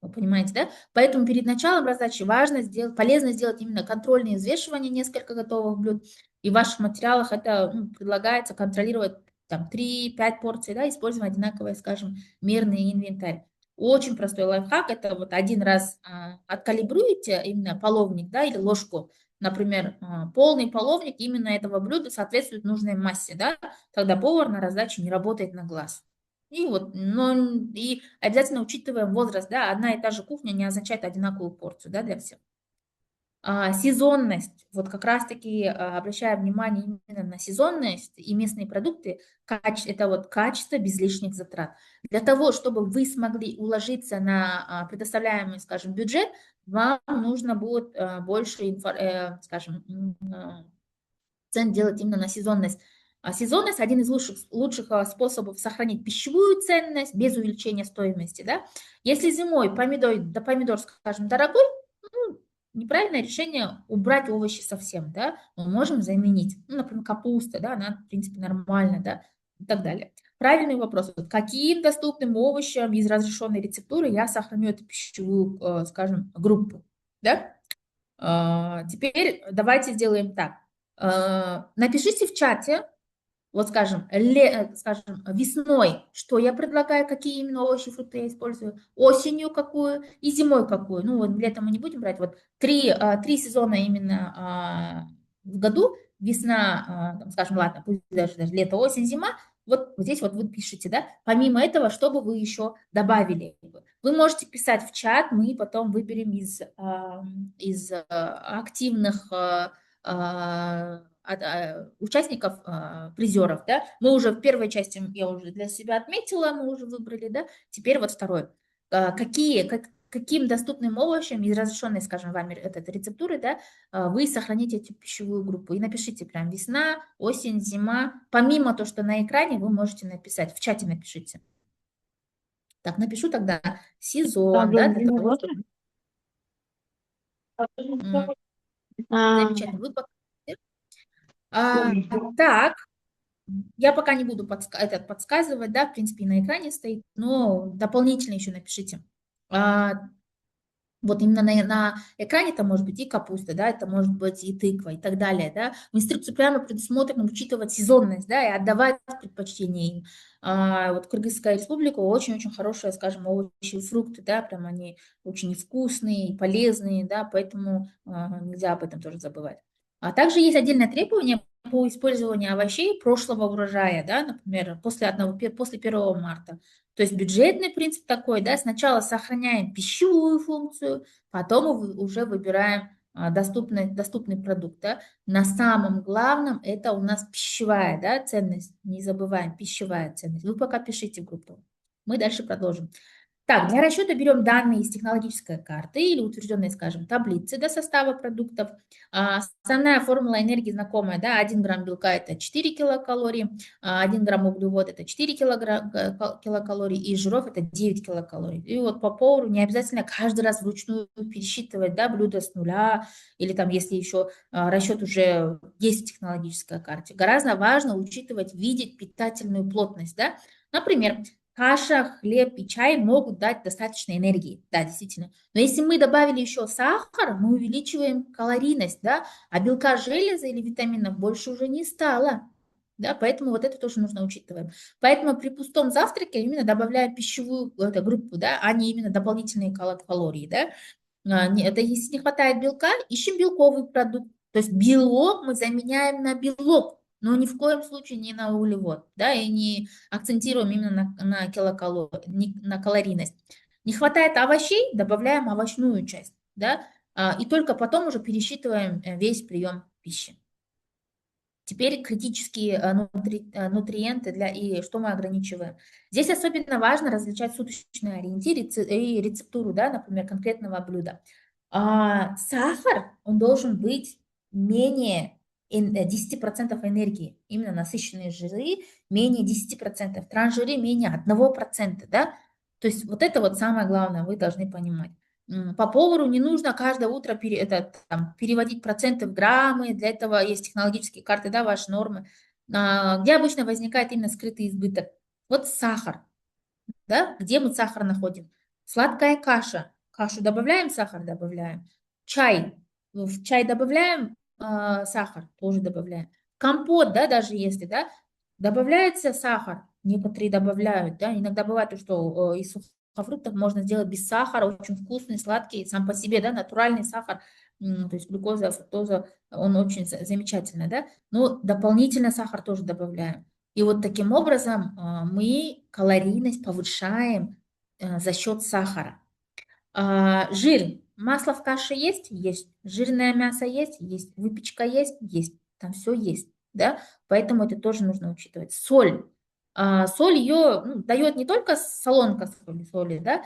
Вы понимаете, да? Поэтому перед началом раздачи полезно сделать именно контрольные взвешивания несколько готовых блюд. И в ваших материалах это предлагается контролировать там 3-5 порций, да, используя одинаковый, скажем, мерный инвентарь. Очень простой лайфхак, это вот один раз откалибруете именно половник, да, или ложку, например, полный половник именно этого блюда соответствует нужной массе, да, тогда повар на раздаче не работает на глаз. И вот, но и обязательно учитываем возраст, да, одна и та же кухня не означает одинаковую порцию, да, для всех. Сезонность, вот как раз-таки обращаем внимание именно на сезонность и местные продукты, это вот качество без лишних затрат. Для того, чтобы вы смогли уложиться на предоставляемый, скажем, бюджет, вам нужно будет больше, скажем, акцент делать именно на сезонность. А сезонность – один из лучших способов сохранить пищевую ценность без увеличения стоимости. Да? Если зимой помидор, скажем, дорогой, ну, неправильное решение убрать овощи совсем. Да? Мы можем заменить, ну, например, капуста, да, она, в принципе, нормальная, да, и так далее. правильный вопрос. Вот каким доступным овощам из разрешенной рецептуры я сохраню эту пищевую, скажем, группу, да? Теперь давайте сделаем так. Напишите в чате, вот скажем, весной, что я предлагаю, какие именно овощи, фрукты я использую, осенью какую и зимой какую. Ну, вот летом мы не будем брать, вот три сезона именно в году, весна, там, скажем, ладно, пусть даже лето, осень, зима, вот здесь вот вы пишете, да, помимо этого, что бы вы еще добавили. Вы можете писать в чат, мы потом выберем из активных участников, призеров, да, мы уже в первой части, я уже для себя отметила, мы уже выбрали, да, теперь вот второй. Каким доступным овощам из разрешенной, скажем, вами этой рецептуры, да, вы сохраните эту пищевую группу и напишите прям весна, осень, зима, помимо того, что на экране, вы можете написать, в чате напишите. Так, напишу тогда сезон, да, для того, чтобы... Замечательно, вы покажете. Так, я пока не буду подсказывать, да, в принципе, на экране стоит, но дополнительно еще напишите. Вот именно на экране это может быть и капуста, да, это может быть и тыква и так далее, да. В инструкции прямо предусмотрено учитывать сезонность, да, и отдавать предпочтение им. Вот Кыргызская республика очень-очень хорошая, скажем, овощи и фрукты, да, прям они очень вкусные и полезные, да, поэтому нельзя об этом тоже забывать. А также есть отдельное требование по использованию овощей прошлого урожая, да, например, после 1 марта. То есть бюджетный принцип такой, да, сначала сохраняем пищевую функцию, потом уже выбираем доступный продукт, да. На самом главном это у нас пищевая, да, ценность, не забываем, пищевая ценность. Вы пока пишите в группу, мы дальше продолжим. Так, для расчета берем данные из технологической карты или утвержденной, скажем, таблицы до состава продуктов. Основная формула энергии знакомая, да, 1 грамм белка – это 4 килокалорий, 1 грамм углевода – это 4 килокалорий, и жиров – это 9 килокалорий. И вот по повару не обязательно каждый раз вручную пересчитывать, да, блюдо с нуля, или там, если еще расчет уже есть в технологической карте. Гораздо важно учитывать, видеть питательную плотность, да. Например, каша, хлеб и чай могут дать достаточно энергии, да, действительно. Но если мы добавили еще сахар, мы увеличиваем калорийность, да, а белка, железа или витаминов больше уже не стало, да, поэтому вот это тоже нужно учитывать. Поэтому при пустом завтраке именно добавляем пищевую группу, да, а не именно дополнительные калории, да. Это если не хватает белка, ищем белковый продукт. То есть белок мы заменяем на белок, но ни в коем случае не на углевод, да, и не акцентируем именно на килокалории, на калорийность. Не хватает овощей, добавляем овощную часть, да, и только потом уже пересчитываем весь прием пищи. Теперь критические нутриенты и что мы ограничиваем. Здесь особенно важно различать суточный ориентир и рецептуру, да, например, конкретного блюда. Сахар, он должен быть менее 10% энергии, именно насыщенные жиры менее 10%, трансжиры менее 1%, да. То есть вот это вот самое главное, вы должны понимать. По повару не нужно каждое утро переводить проценты в граммы, для этого есть технологические карты, да, ваши нормы, где обычно возникает именно скрытый избыток. Вот сахар, да, где мы сахар находим? Сладкая каша, кашу добавляем, сахар добавляем. Чай, в чай добавляем сахар, тоже добавляем. Компот, да, даже если, да, добавляется сахар, некоторые добавляют, да, иногда бывает, что из сухофруктов можно сделать без сахара, очень вкусный, сладкий, сам по себе, да, натуральный сахар, то есть глюкоза, фруктоза, он очень замечательный, да, но дополнительно сахар тоже добавляем. И вот таким образом мы калорийность повышаем за счет сахара. Жир. Масло в каше есть? Есть. Жирное мясо есть? Есть. Выпечка есть? Есть. Там все есть. Да? Поэтому это тоже нужно учитывать. Соль. Соль ее дает не только солонка соли, да?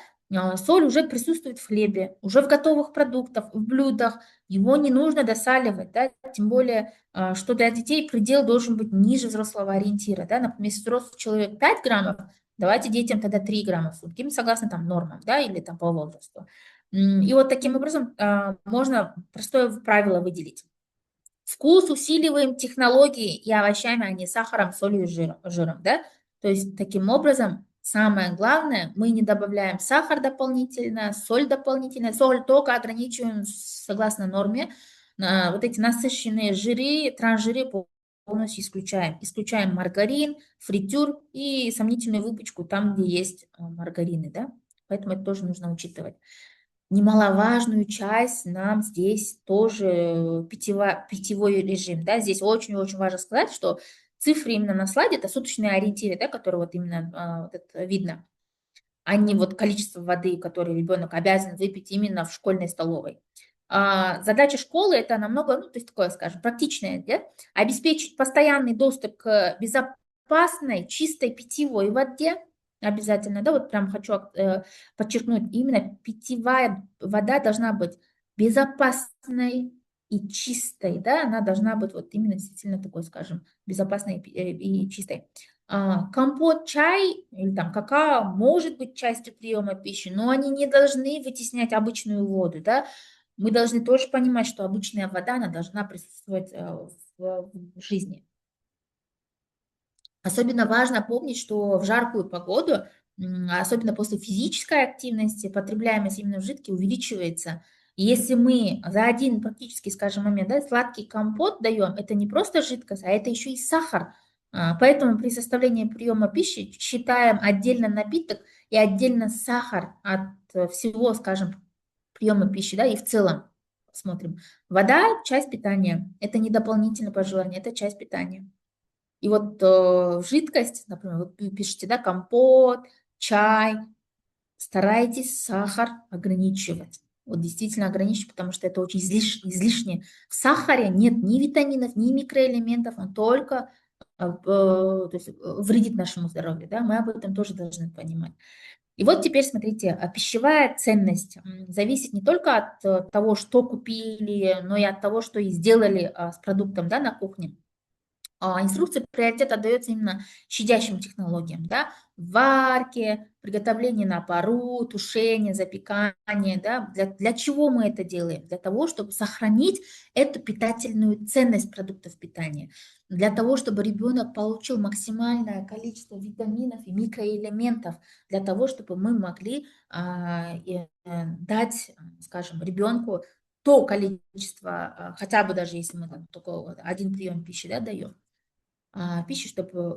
Соль уже присутствует в хлебе, уже в готовых продуктах, в блюдах. Его не нужно досаливать, да? Тем более, что для детей предел должен быть ниже взрослого ориентира. Да? Например, если взрослый человек 5 граммов, давайте детям тогда 3 грамма в сутки, согласно там нормам, да, или там по возрасту. И вот таким образом можно простое правило выделить. Вкус усиливаем технологией и овощами, а не сахаром, солью и жиром, да. То То есть таким образом самое главное, мы не добавляем сахар дополнительно, соль дополнительно, соль только ограничиваем согласно норме. Вот эти насыщенные жиры, трансжиры полностью исключаем. Исключаем маргарин, фритюр и сомнительную выпечку там, где есть маргарины, да. Поэтому это тоже нужно учитывать. Немаловажную часть нам здесь тоже питьевой режим, да. Здесь очень-очень важно сказать, что цифры именно на слайде – это суточные ориентиры, да, которые вот именно вот это видно, а не вот количество воды, которое ребенок обязан выпить именно в школьной столовой. Задача школы – это намного, ну, то есть такое, скажем, практичное, да? Обеспечить постоянный доступ к безопасной, чистой питьевой воде, обязательно, да, вот прям хочу подчеркнуть, именно питьевая вода должна быть безопасной и чистой, да, она должна быть вот именно действительно такой, скажем, безопасной и чистой. Компот, чай или там какао может быть частью приема пищи, но они не должны вытеснять обычную воду, да. Мы должны тоже понимать, что обычная вода, она должна присутствовать в жизни. Особенно важно помнить, что в жаркую погоду, особенно после физической активности, потребляемость именно в жидкие увеличивается. И если мы за один практически, скажем, момент, да, сладкий компот даем, это не просто жидкость, а это еще и сахар. Поэтому при составлении приема пищи считаем отдельно напиток и отдельно сахар от всего, скажем, приема пищи, да, и в целом смотрим. Вода – часть питания, это не дополнительное пожелание, это часть питания. И вот жидкость, например, вы пишете, да, компот, чай, старайтесь сахар ограничивать. Вот действительно ограничивать, потому что это очень излишне. В сахаре нет ни витаминов, ни микроэлементов, он только то есть, вредит нашему здоровью. Да? Мы об этом тоже должны понимать. И вот теперь смотрите, пищевая ценность зависит не только от того, что купили, но и от того, что и сделали с продуктом, да, на кухне. Инструкция приоритет отдается именно щадящим технологиям, да, варке, приготовление на пару, тушение, запекание, да, для чего мы это делаем? Для того, чтобы сохранить эту питательную ценность продуктов питания, для того, чтобы ребенок получил максимальное количество витаминов и микроэлементов, для того, чтобы мы могли дать, скажем, ребенку то количество, хотя бы даже если мы там только один прием пищи, да, даем, пищи, чтобы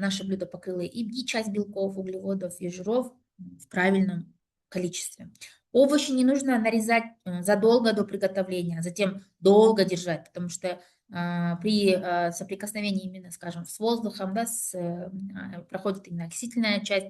наше блюдо покрыло и часть белков, углеводов, и жиров в правильном количестве. Овощи не нужно нарезать задолго до приготовления, а затем долго держать, потому что при соприкосновении именно, скажем, с воздухом, да, проходит именно окисительная часть,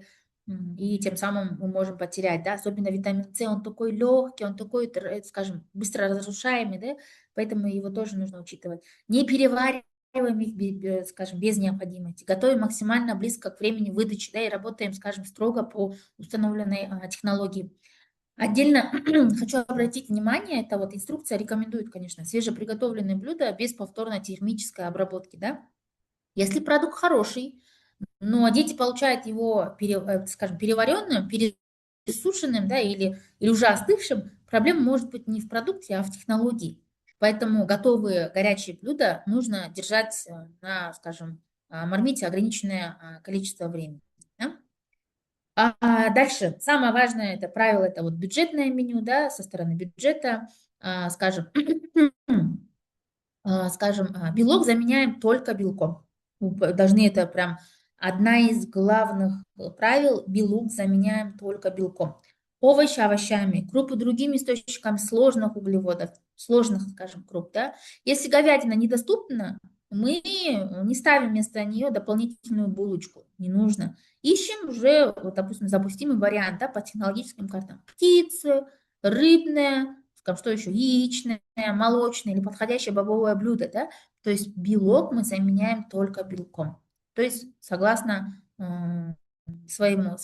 и тем самым мы можем потерять, да, особенно витамин С, он такой легкий, он такой, скажем, быстро разрушаемый, да, поэтому его тоже нужно учитывать. Не переваривать их, скажем, без необходимости. Готовим максимально близко к времени выдачи, да, и работаем, скажем, строго по установленной технологии. Отдельно хочу обратить внимание, это вот инструкция рекомендует, конечно, свежеприготовленные блюда без повторной термической обработки, да. Если продукт хороший, но дети получают его, скажем, переваренным, пересушенным, да, или уже остывшим, проблема может быть не в продукте, а в технологии. Поэтому готовые горячие блюда нужно держать на, скажем, мармите ограниченное количество времени. Да? Дальше, самое важное это правило, это вот бюджетное меню, да, со стороны бюджета, скажем, белок заменяем только белком. Вы должны это прям одна из главных правил, белок заменяем только белком. Овощи овощами, крупы другими источниками сложных углеводов, сложных, скажем, круп, да. Если говядина недоступна, мы не ставим вместо нее дополнительную булочку, не нужно. Ищем уже, вот, допустим, запустимый вариант, да, по технологическим картам. Птицы, рыбная, скажем, что еще, яичное, молочное или подходящее бобовое блюдо, да, то есть белок мы заменяем только белком. То есть согласно своим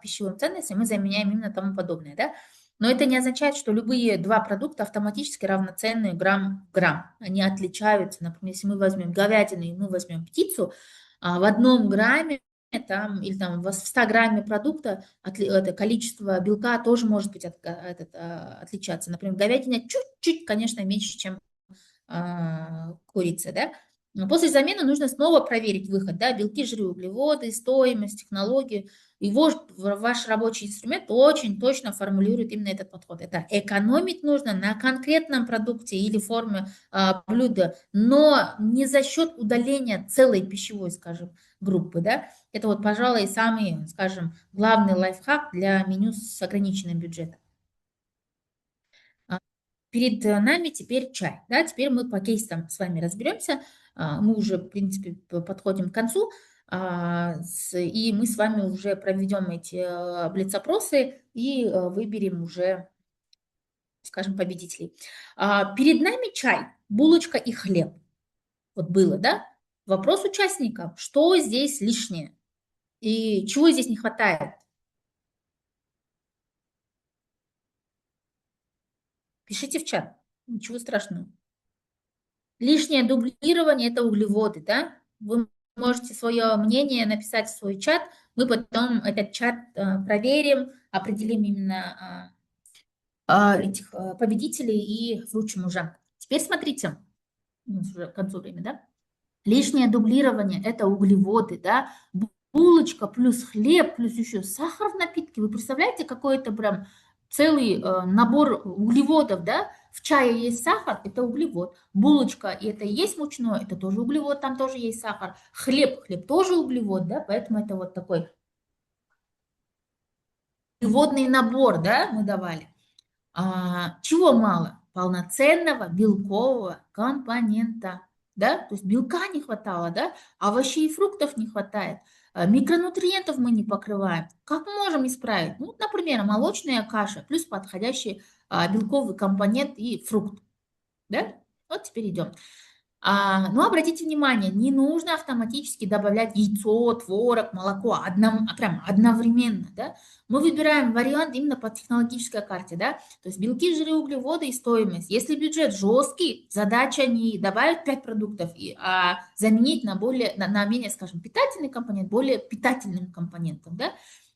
пищевым ценностям мы заменяем именно тому подобное, да. Но это не означает, что любые два продукта автоматически равноценны грамм в грамм. Они отличаются. Например, если мы возьмем говядину и мы возьмем птицу, в одном грамме там, или там в 100 грамме продукта это количество белка тоже может быть отличаться. Например, говядина чуть-чуть, конечно, меньше, чем курица, да. После замены нужно снова проверить выход, да, белки, жиры, углеводы, стоимость, технологию. Ваш рабочий инструмент очень точно формулирует именно этот подход. Это экономить нужно на конкретном продукте или форме блюда, но не за счет удаления целой пищевой, скажем, группы, да. Это вот, пожалуй, самый, скажем, главный лайфхак для меню с ограниченным бюджетом. Перед нами теперь чай, да, теперь мы по кейсам с вами разберемся, мы уже, в принципе, подходим к концу, и мы с вами уже проведем эти блиц-опросы и выберем уже, скажем, победителей. Перед нами чай, булочка и хлеб. Вот было, да? Вопрос участников, что здесь лишнее и чего здесь не хватает? Пишите в чат, ничего страшного. Лишнее дублирование – это углеводы, да? Вы можете свое мнение написать в свой чат, мы потом этот чат проверим, определим именно этих победителей и вручим уже. Теперь смотрите, у нас уже к концу времени, да? Лишнее дублирование – это углеводы, да? Булочка плюс хлеб, плюс еще сахар в напитке. Вы представляете, какой это прям целый набор углеводов, да? В чае есть сахар, это углевод. Булочка, и это и есть мучное, это тоже углевод, там тоже есть сахар. Хлеб тоже углевод, да? Поэтому это вот такой углеводный набор, да, мы давали. Чего мало? Полноценного белкового компонента, да, то есть белка не хватало, да, овощей и фруктов не хватает, микронутриентов мы не покрываем. Как мы можем исправить? Ну, например, молочная каша плюс подходящий белковый компонент и фрукт, да? Вот теперь идем. Но обратите внимание, не нужно автоматически добавлять яйцо, творог, молоко прям одновременно, да? Мы выбираем вариант именно по технологической карте, да? То есть белки, жиры, углеводы и стоимость. Если бюджет жесткий, задача не добавить 5 продуктов, а заменить на менее, скажем, питательный компонент более питательным компонентом, да?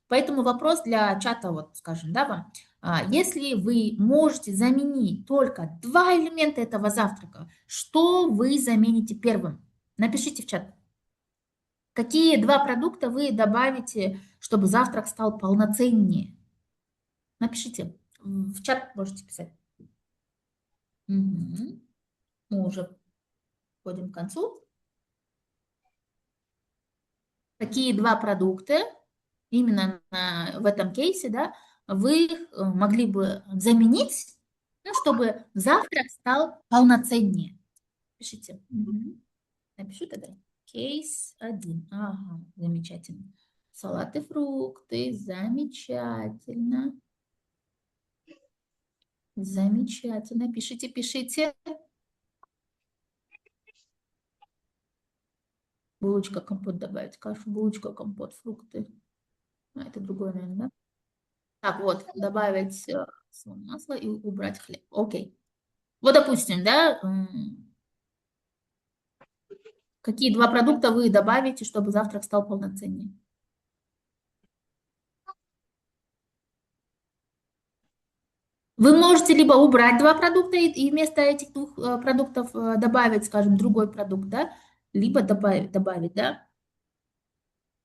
Поэтому вопрос для чата, вот, скажем, да, вам. Если вы можете заменить только 2 элемента этого завтрака, что вы замените первым? Напишите в чат. Какие 2 продукта вы добавите, чтобы завтрак стал полноценнее? Напишите. В чат можете писать. Мгм. Мы уже подходим к концу. Какие 2 продукта именно в этом кейсе, да, вы могли бы заменить, ну, чтобы завтрак стал полноценнее? Пишите. Мгм. Напишу тогда. Кейс 1. Ага, замечательно. Салаты, фрукты. Замечательно. Замечательно. Пишите, пишите. Булочка, компот добавить. Кашу, булочка, компот, фрукты. Это другое, наверное, да? Так, вот, добавить масло и убрать хлеб. Окей. Вот, допустим, да, какие 2 продукта вы добавите, чтобы завтрак стал полноценнее? Вы можете либо убрать 2 продукта и вместо этих 2 продуктов добавить, скажем, другой продукт, да, либо добавить, да.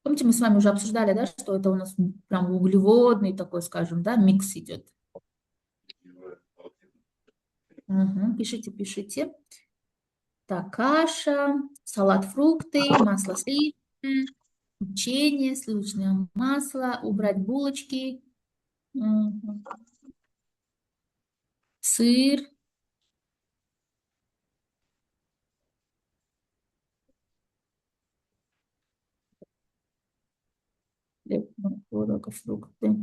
Помните, мы с вами уже обсуждали, да, что это у нас прям углеводный такой, скажем, да, микс идет. Мгм. Пишите, пишите. Так, каша, салат, фрукты, масло сливочное, печенье, сливочное масло, убрать булочки, мгм, сыр, хлеб, творог, фрукты.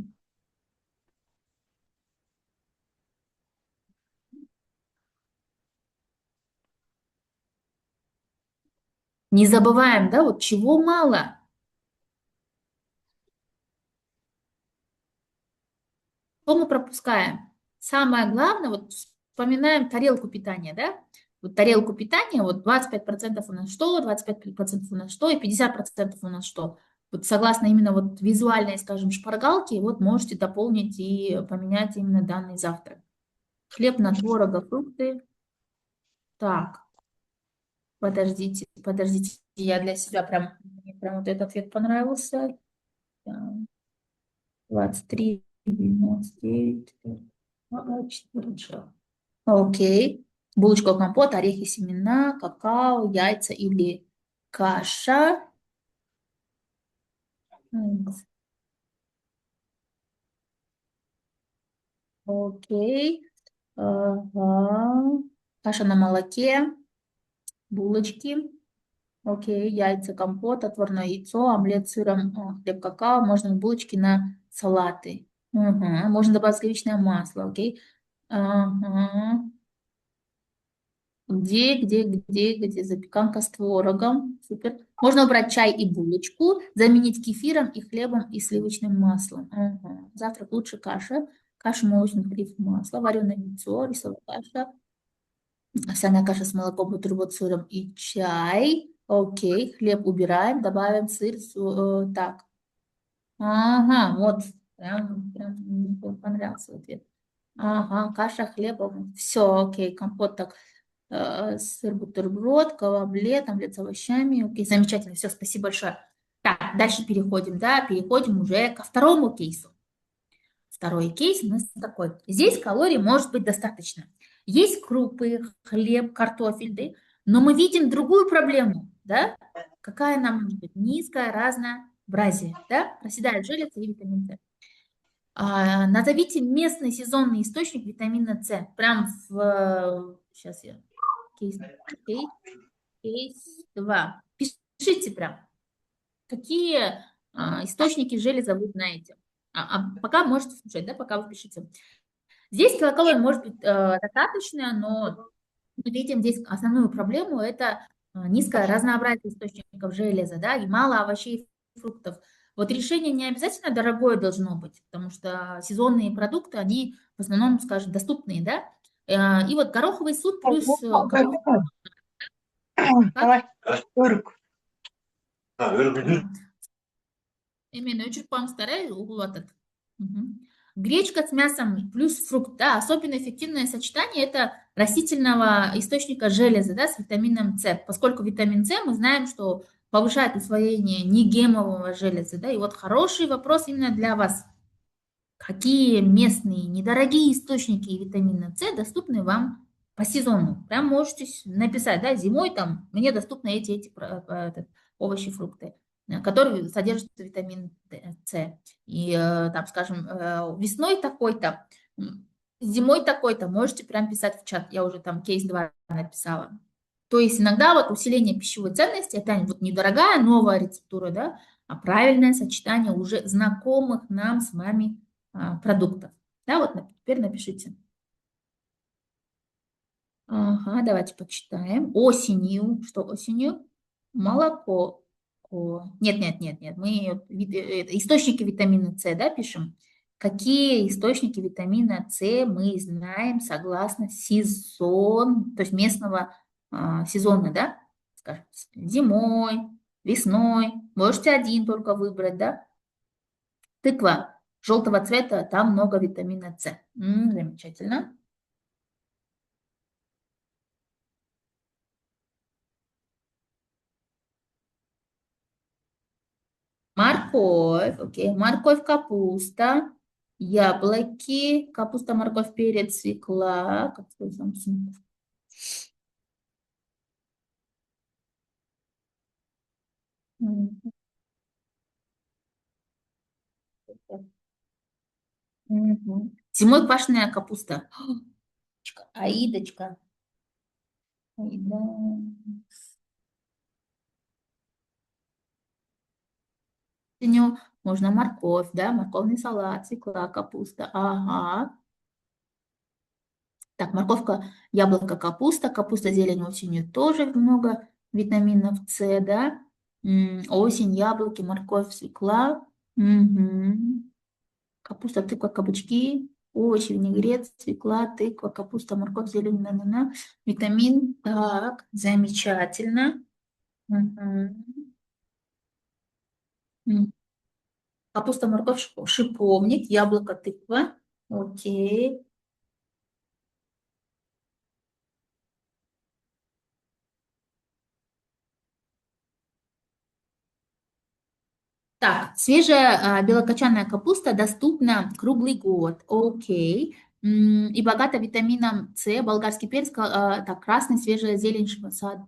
Не забываем, да, вот чего мало. Что мы пропускаем? Самое главное, вот вспоминаем тарелку питания, да? Вот тарелку питания, вот 25% у нас что, 25% у нас что, и 50% у нас что. Вот согласно именно вот визуальной, скажем, шпаргалке, вот можете дополнить и поменять именно данный завтрак. Хлеб на творога, фрукты. Так, подождите, я для себя прям, мне прям вот этот ответ понравился. Да, 23, 99, 4. Окей. Булочка, компот, орехи, семена, какао, яйца или каша. М, Окей. Ага. Каша на молоке, булочки. Окей. Яйца, компот, отварное яйцо, омлет с сыром, хлеб, какао. Можно булочки на салаты. Ага. Можно добавить сливочное масло. Окей. Ага. Где запеканка с творогом. Супер. Можно убрать чай и булочку, заменить кефиром и хлебом и сливочным маслом. Ага. Завтрак лучше каша. Каша, молочный хлеб, масло, вареное яйцо, рисовая каша, овсяная каша с молоком, бутерброд с сыром и чай. Окей, хлеб убираем, добавим сыр. Так, ага, вот, прям мне понравился ответ. Ага, каша, хлеб, все, окей, компот так, сыр, бутерброд, омлет, омлет с овощами, окей, замечательно, все, спасибо большое. Так, дальше переходим, да, переходим уже ко второму кейсу. Второй кейс у нас такой. Здесь калорий может быть достаточно. Есть крупы, хлеб, картофель, да? Но мы видим другую проблему, да? Какая нам может быть? Низкое разнообразие, да? Проседает желез и витамин С. Назовите местный сезонный источник витамина С. Прям сейчас я... Кейс, кейс, кейс 2. Пишите прям. Какие источники железа вы знаете? Пока можете слушать, да, пока вы пишете. Здесь килокалорий может быть достаточно, но мы видим здесь основную проблему – это низкое разнообразие источников железа, да, и мало овощей и фруктов. Вот решение не обязательно дорогое должно быть, потому что сезонные продукты, они в основном, скажем, доступные, да. И вот гороховый суп плюс как? Давай, Örük. Именно Чурпан старая углотат. Гречка с мясом плюс фрукт, да, особенно эффективное сочетание это растительного источника железа, да, с витамином С, поскольку витамин С мы знаем, что повышает усвоение негемового железа, да, и вот хороший вопрос именно для вас. Какие местные недорогие источники витамина С доступны вам по сезону? Прям можете написать, да, зимой там мне доступны овощи, фрукты, которые содержат витамин С. И там, скажем, весной такой-то, зимой такой-то, можете прям писать в чат. Я уже там кейс 2 написала. То есть иногда вот усиление пищевой ценности, это вот недорогая новая рецептура, да, а правильное сочетание уже знакомых нам с вами продуктов. Да, вот теперь напишите. Ага, давайте почитаем. Осенью. Что осенью? Молоко. Нет. Мы источники витамина С, да, пишем. Какие источники витамина С мы знаем согласно сезон, то есть местного сезона, да? Скажем, зимой, весной. Можете один только выбрать, да? Тыква желтого цвета, там много витамина С. Замечательно. Морковь, окей. Морковь, капуста, яблоки, капуста, морковь, перец, свекла. Какой там свекла? Мгм. Мгм. Зимой квашеная капуста. Аидочка. Аида. Осенью можно морковь, да, морковный салат, свекла, капуста. Ага. Так, морковка, яблоко, капуста. Капуста, зелень осенью тоже много витаминов С, да. Осень, яблоки, морковь, свекла. Мгм. Капуста, тыква, кабачки, овощи, винегрет, свекла, тыква, капуста, морковь, зелень, на. Витамин. Так, замечательно. Мгм. М. Капуста, морковь, шиповник, яблоко, тыква. Окей. Так, свежая белокочанная капуста доступна круглый год. Окей. И богата витамином С, болгарский перец, так, красный, свежая зелень, сад.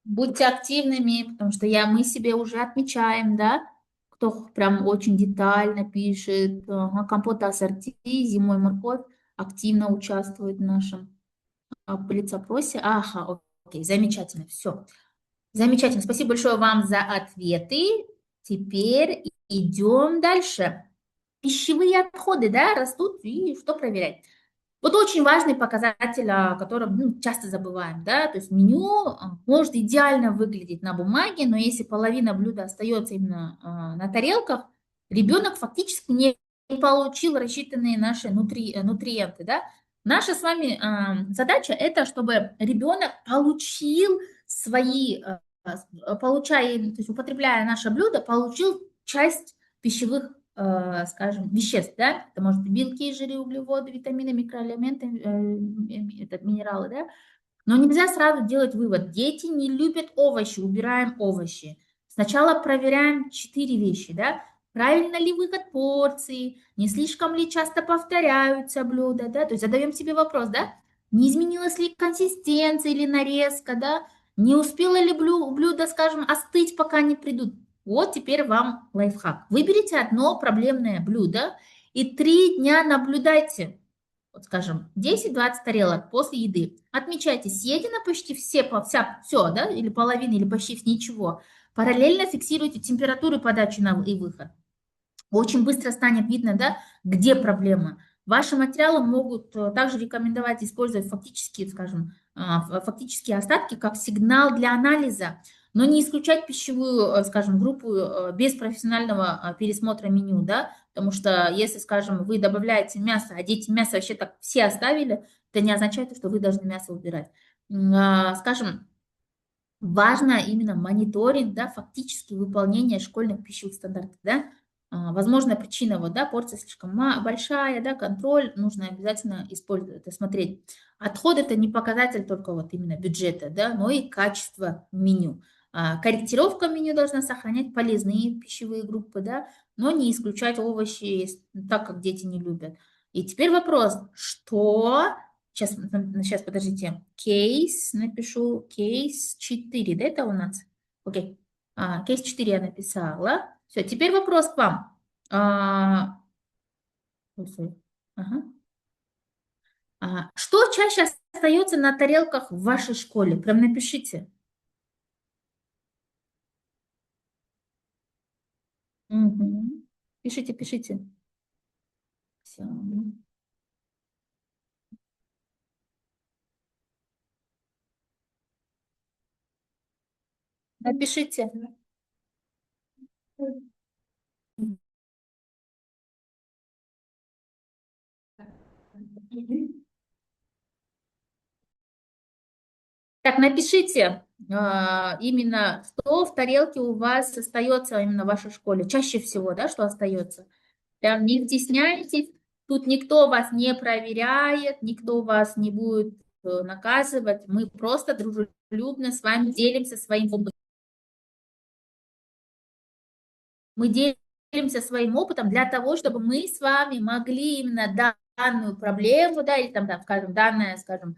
Будьте активными, потому что мы себе уже отмечаем, да, кто прям очень детально пишет, ага, компот ассорти, зимой морковь, активно участвует в нашем блиц-опросе. Ага, окей, замечательно, все. Замечательно, спасибо большое вам за ответы. Теперь идем дальше. Пищевые отходы, да, растут, и что проверять? Вот очень важный показатель, о котором часто забываем, да, то есть меню может идеально выглядеть на бумаге, но если половина блюда остается именно на тарелках, ребенок фактически не получил рассчитанные наши нутриенты, да. Наша с вами задача это, чтобы ребенок получил свои, получая, то есть употребляя наше блюдо, получил часть пищевых скажем, веществ, да, это может быть белки, жиры, углеводы, витамины, микроэлементы, минералы, да, но нельзя сразу делать вывод. Дети не любят овощи, убираем овощи. Сначала проверяем 4 вещи, да, правильно ли выход порции, не слишком ли часто повторяются блюда, да, то есть задаем себе вопрос, да, не изменилась ли консистенция или нарезка, да, не успело ли блюдо, скажем, остыть, пока не придут. Вот теперь вам лайфхак. Выберите одно проблемное блюдо и 3 дня наблюдайте, вот скажем, 10-20 тарелок после еды. Отмечайте, съедено почти все, да, или половина, или почти ничего. Параллельно фиксируйте температуру подачи и выход. Очень быстро станет видно, да, где проблема. Ваши материалы могут также рекомендовать использовать фактические, скажем, фактические остатки как сигнал для анализа, но не исключать пищевую, скажем, группу без профессионального пересмотра меню, да, потому что если, скажем, вы добавляете мясо, а дети мясо вообще так все оставили, это не означает, что вы должны мясо убирать. Скажем, важно именно мониторинг, да, фактически выполнение школьных пищевых стандартов, да. Возможно, причина, вот, да, порция слишком большая, да, контроль, нужно обязательно использовать, это смотреть. Отход– это не показатель только вот именно бюджета, да, но и качество меню. Корректировка меню должна сохранять полезные пищевые группы, да, но не исключать овощи, так как дети не любят. И теперь вопрос, что сейчас, подождите. Кейс, напишу кейс 4, да, это у нас? Окей. Кейс 4 я написала. Все, теперь вопрос к вам. Ой, sorry. Ага. Что чаще остается на тарелках в вашей школе? Прям напишите. Мгм. Пишите, пишите. Все. Напишите. Так, напишите именно, что в тарелке у вас остается именно в вашей школе. Чаще всего, да, что остается. Прям не стесняйтесь, тут никто вас не проверяет, никто вас не будет наказывать. Мы просто дружелюбно с вами делимся своим опытом. Мы делимся своим опытом для того, чтобы мы с вами могли именно данную проблему, да, или там, скажем, данную, скажем,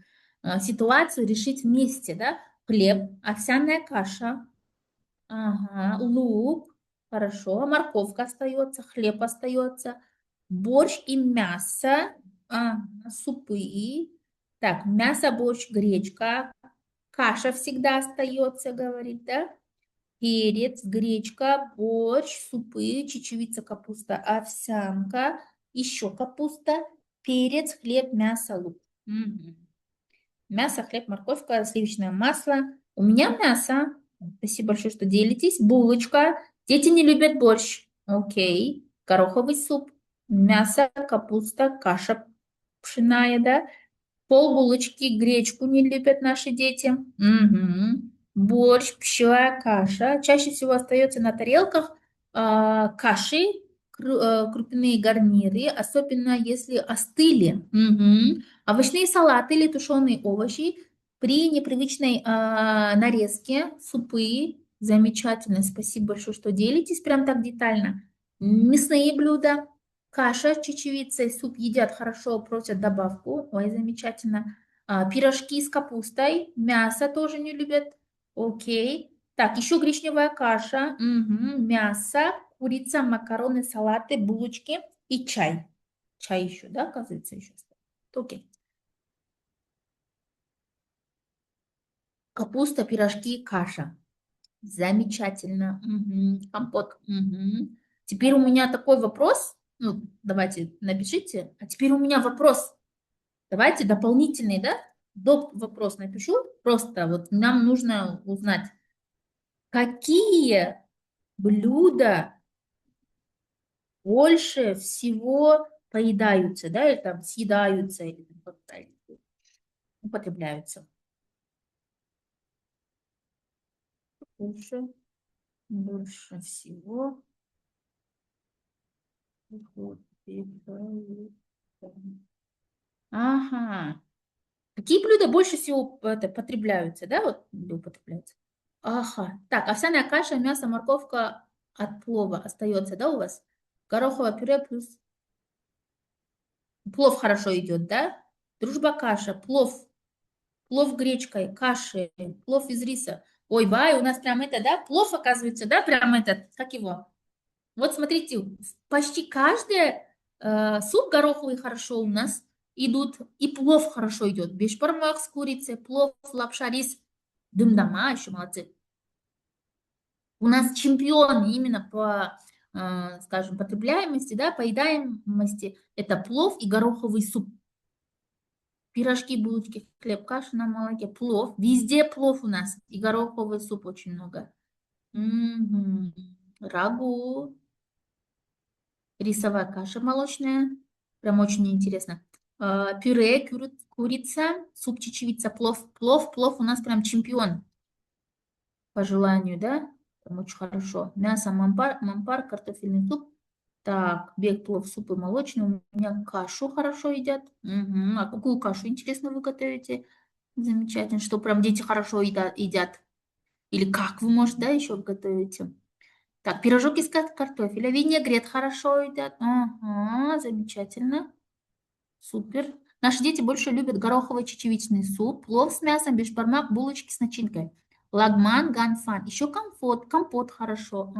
ситуацию решить вместе, да. Хлеб, овсяная каша, ага, лук, хорошо, морковка остается, хлеб остается, борщ и мясо, ага, супы, так, мясо, борщ, гречка, каша всегда остается, говорит, да, перец, гречка, борщ, супы, чечевица, капуста, овсянка, еще капуста, перец, хлеб, мясо, лук. Мгм. Мясо, хлеб, морковка, сливочное масло. У меня мясо. Спасибо большое, что делитесь. Булочка. Дети не любят борщ. Окей. Гороховый суп. Мясо, капуста, каша пшеная, да? Пол булочки, гречку не любят наши дети. Мгм. Борщ, пищевая каша. Чаще всего остается на тарелках каши, крупные гарниры, особенно если остыли. Мгм. Овощные салаты или тушеные овощи. При непривычной нарезке супы, замечательно, спасибо большое, что делитесь прям так детально. Мясные блюда, каша с чечевицей, суп едят хорошо, просят добавку, ой, замечательно. Пирожки с капустой, мясо тоже не любят, окей. Так, еще гречневая каша, мгм, мясо, курица, макароны, салаты, булочки и чай. Чай еще, да, оказывается, еще. Окей. Капуста, пирожки, каша. Замечательно. Мгм. Компот. Мгм. Теперь у меня такой вопрос. Ну, давайте напишите. А теперь у меня вопрос. Давайте дополнительный, да? Доп. Вопрос напишу. Просто вот нам нужно узнать, какие блюда больше всего поедаются, да, или там съедаются, или там как-то употребляются. Больше всего употребляются. Ага. Какие блюда больше всего это, потребляются, да, вот или употребляются? Ага. Так, овсяная каша, мясо, морковка от плова остается, да, у вас? Гороховое пюре плюс плов хорошо идет, да? Дружба каша, плов гречкой, каши, плов из риса. Ой, бай, у нас прям это, да, плов оказывается, да, прям этот, как его? Вот смотрите, почти каждый суп гороховый хорошо у нас идут, и плов хорошо идет. Бешбармак с курицей, плов, лапша, рис, дым-дома, еще молодцы. У нас чемпионы именно по, скажем, потребляемости, да, поедаемости, это плов и гороховый суп. Пирожки, булочки, хлеб, каша на молоке, плов. Везде плов у нас и гороховый суп очень много. Мгм. Рагу, рисовая каша молочная. Прям очень интересно. Пюре, курица, суп чечевица, плов у нас прям чемпион по желанию, да? Прям очень хорошо. Мясо, мампар, картофельный суп. Так, бег, плов, супы молочные. У меня кашу хорошо едят. Мгм. А какую кашу, интересно, вы готовите? Замечательно, что прям дети хорошо едят. Или как вы, может, да, еще готовите? Так, пирожок из картофеля, винегрет хорошо едят. Ага, замечательно. Супер. Наши дети больше любят гороховый чечевичный суп, плов с мясом, бешбармак, булочки с начинкой. Лагман, ганфан. Еще компот хорошо.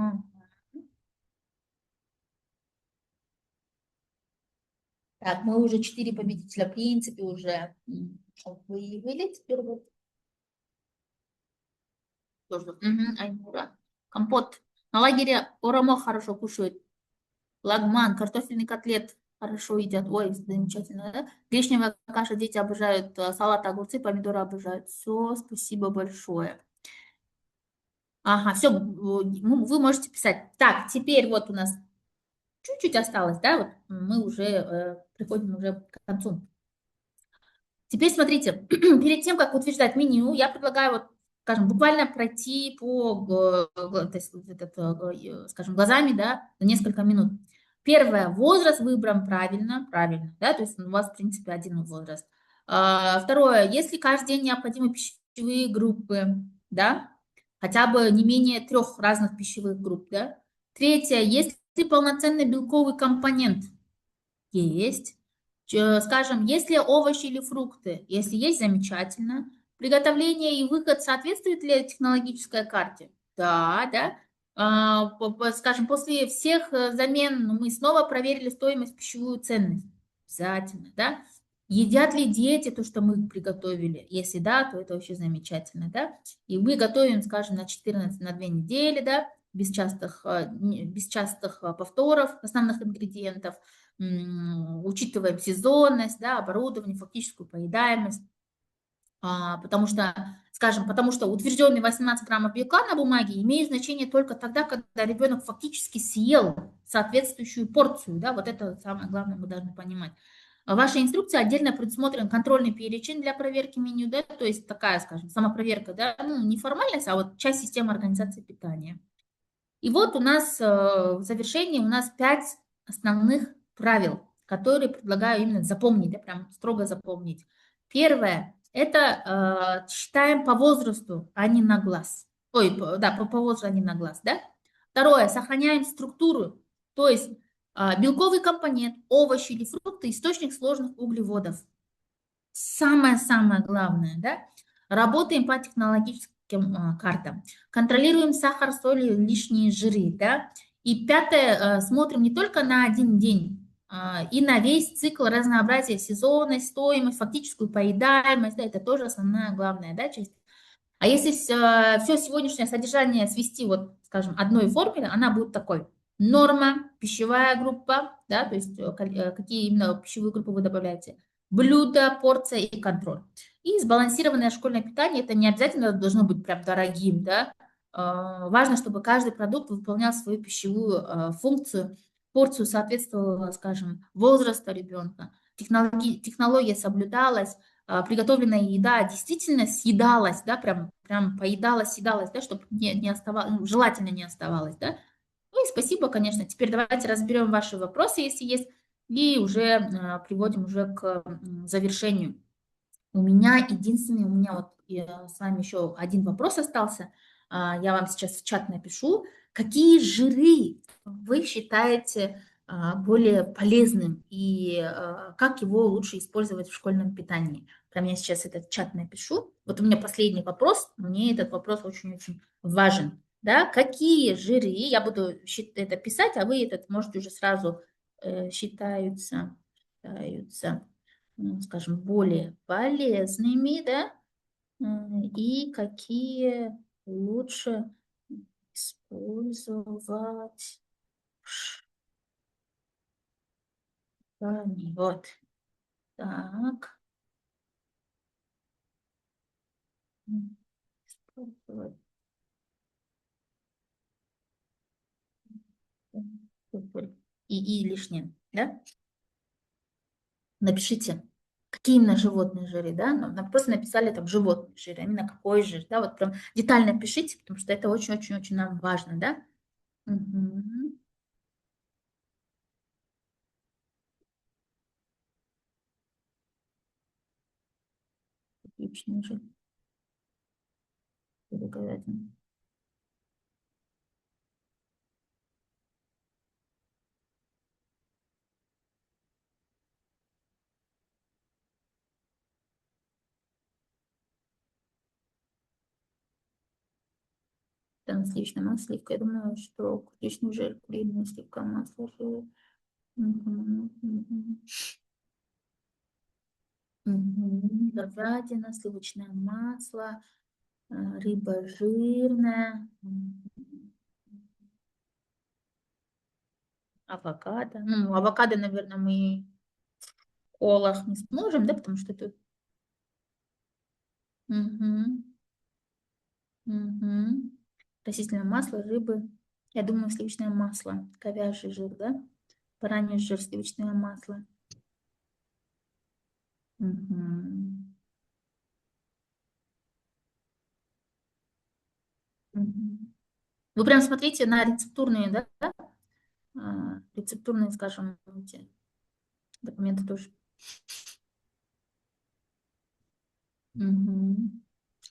Так, мы уже 4 победителя, в принципе, уже выявили. Теперь вот тоже. Айнура. Компот. На лагере Оромо хорошо кушают. Лагман, картофельный котлет хорошо едят. Ой, замечательно, да? Гречневая каша дети обожают, салат, огурцы, помидоры обожают. Все, спасибо большое. Ага, все, вы можете писать. Так, теперь вот у нас чуть-чуть осталось, да, вот мы уже приходим уже к концу. Теперь смотрите, перед тем, как утверждать меню, я предлагаю, вот, скажем, буквально пройти по, то есть, вот скажем, глазами, да, за несколько минут. Первое, возраст выбран правильно, да, то есть у вас, в принципе, один возраст. Второе, если каждый день необходимы пищевые группы, да, хотя бы не менее 3 разных пищевых групп, да. Третье, есть ли полноценный белковый компонент? Есть. Скажем, есть ли овощи или фрукты? Если есть, замечательно. Приготовление и выход соответствует ли технологической карте? Да, да. Скажем, после всех замен мы снова проверили стоимость, пищевую ценность. Обязательно, да. Едят ли дети то, что мы приготовили? Если да, то это вообще замечательно, да. И мы готовим, скажем, на 14, на 2 недели, да, без частых повторов основных ингредиентов, учитываем сезонность, да, оборудование, фактическую поедаемость, потому что утвержденные 18 граммов белка на бумаге имеют значение только тогда, когда ребенок фактически съел соответствующую порцию, да, вот это самое главное мы должны понимать. В вашей инструкции отдельно предусмотрен контрольный перечень для проверки меню, да, то есть такая, скажем, самопроверка, да, ну, не формальность, а вот часть системы организации питания. И вот у нас в завершении у нас 5 основных правил, которые предлагаю именно запомнить, да, прям строго запомнить. Первое. Это считаем по возрасту, а не на глаз. Ой, да, по возрасту, а не на глаз, да? Второе, сохраняем структуру, то есть белковый компонент, овощи или фрукты, источник сложных углеводов. Самое-самое главное, да? Работаем по технологическим картам, контролируем сахар, соль и лишние жиры, да? И пятое, смотрим не только на один день, и на весь цикл разнообразия, сезонность, стоимость, фактическую поедаемость, да, это тоже основная главная, да, часть. А если все сегодняшнее содержание свести, вот, скажем, одной формуле, она будет такой. Норма, пищевая группа, да, то есть какие именно пищевую группу вы добавляете, блюдо, порция и контроль. И сбалансированное школьное питание, это не обязательно должно быть прям дорогим, да. Важно, чтобы каждый продукт выполнял свою пищевую функцию, порцию соответствовала, скажем, возрасту ребенка, технология соблюдалась, приготовленная еда действительно съедалась, да, прям поедалась, съедалась, да, чтобы не оставалось, ну, желательно не оставалось, да. Ну и спасибо, конечно. Теперь давайте разберем ваши вопросы, если есть, и уже приводим уже к завершению. У меня вот с вами еще один вопрос остался. Я вам сейчас в чат напишу. Какие жиры вы считаете более полезным и как его лучше использовать в школьном питании? Прям я сейчас этот чат напишу. Вот у меня последний вопрос. Мне этот вопрос очень-очень важен. Да? Какие жиры, я буду это писать, а вы этот можете уже сразу считаются, ну, скажем, более полезными, да, и какие лучше использовать в питании. Вот, так. Использовать. И лишнее, да? Напишите, какие именно животные жиры, да? Просто написали там животный жир, а именно какой жир, да? Вот прям детально пишите, потому что это очень-очень-очень нам важно, да? Мгм. Отличный жир. Говядина. Там сливочное масло, сливка. Я думаю, что курочный жир, куриное, сливка, масло, жир. Мгм, мгм. Говядина, сливочное масло, рыба жирная, авокадо. Ну, авокадо, наверное, мы в колах не сможем, да, потому что тут... Мгм, мгм. Растительное масло, рыбы. Я думаю, сливочное масло, говяжий жир, да? Бараний жир, сливочное масло. Мгм. Мгм. Вы прям смотрите на рецептурные, да? Рецептурные, скажем, эти документы тоже. Мгм.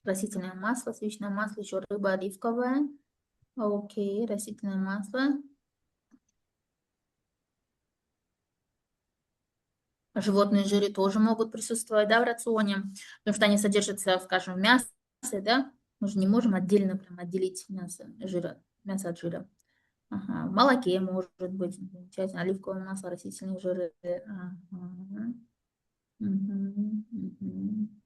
Растительное масло, сливочное масло, еще рыба оливковая. Окей, растительное масло. Животные жиры тоже могут присутствовать, да, в рационе, потому что они содержатся, скажем, в мясе, да. Мы же не можем отдельно прям отделить мясо от жира. Ага. В молоке может быть замечательно, оливковое масло, растительные жиры. Ага. Мгм, мгм.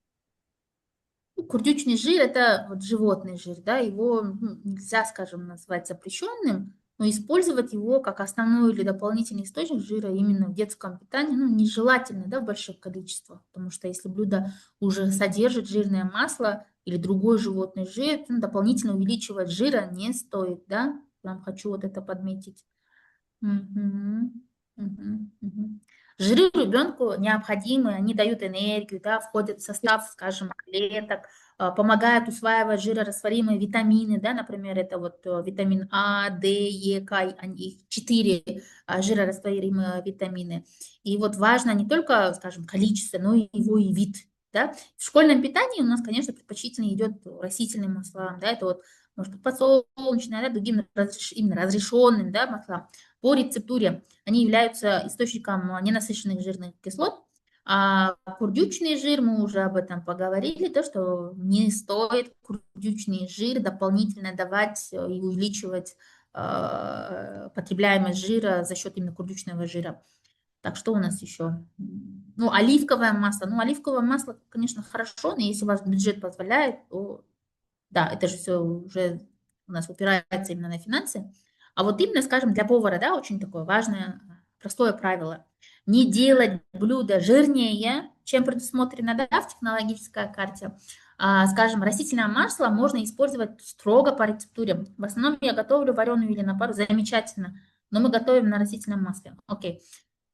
Ну, курдючный жир– это вот животный жир, да, его нельзя, скажем, назвать запрещенным, но использовать его как основной или дополнительный источник жира именно в детском питании, ну, нежелательно, да, в больших количествах, потому что если блюдо уже содержит жирное масло или другой животный жир, то дополнительно увеличивать жира не стоит, да, прям хочу вот это подметить. Мгм. Мгм. Мгм. Жиры ребенку необходимы, они дают энергию, да, входят в состав, скажем, клеток, помогают усваивать жирорастворимые витамины, да, например, это вот витамин А, Д, Е, К, их 4 жирорастворимые витамины. И вот важно не только, скажем, количество, но и его и вид. да. В школьном питании у нас, конечно, предпочтительно идет растительные масла, да, это вот, может быть, подсолнечное, да, другим именно разрешенным, да, маслам. По рецептуре они являются источником ненасыщенных жирных кислот, а курдючный жир, мы уже об этом поговорили, то, что не стоит курдючный жир дополнительно давать и увеличивать потребляемость жира за счет именно курдючного жира. Так, что у нас еще? Ну, оливковое масло. Ну, оливковое масло, конечно, хорошо, но если ваш бюджет позволяет, то да, это же все уже у нас упирается именно на финансы. А вот именно, скажем, для повара, да, очень такое важное, простое правило. Не делать блюдо жирнее, чем предусмотрено, да, в технологической карте. Скажем, растительное масло можно использовать строго по рецептуре. В основном я готовлю вареную или на пару, замечательно, но мы готовим на растительном масле. Окей.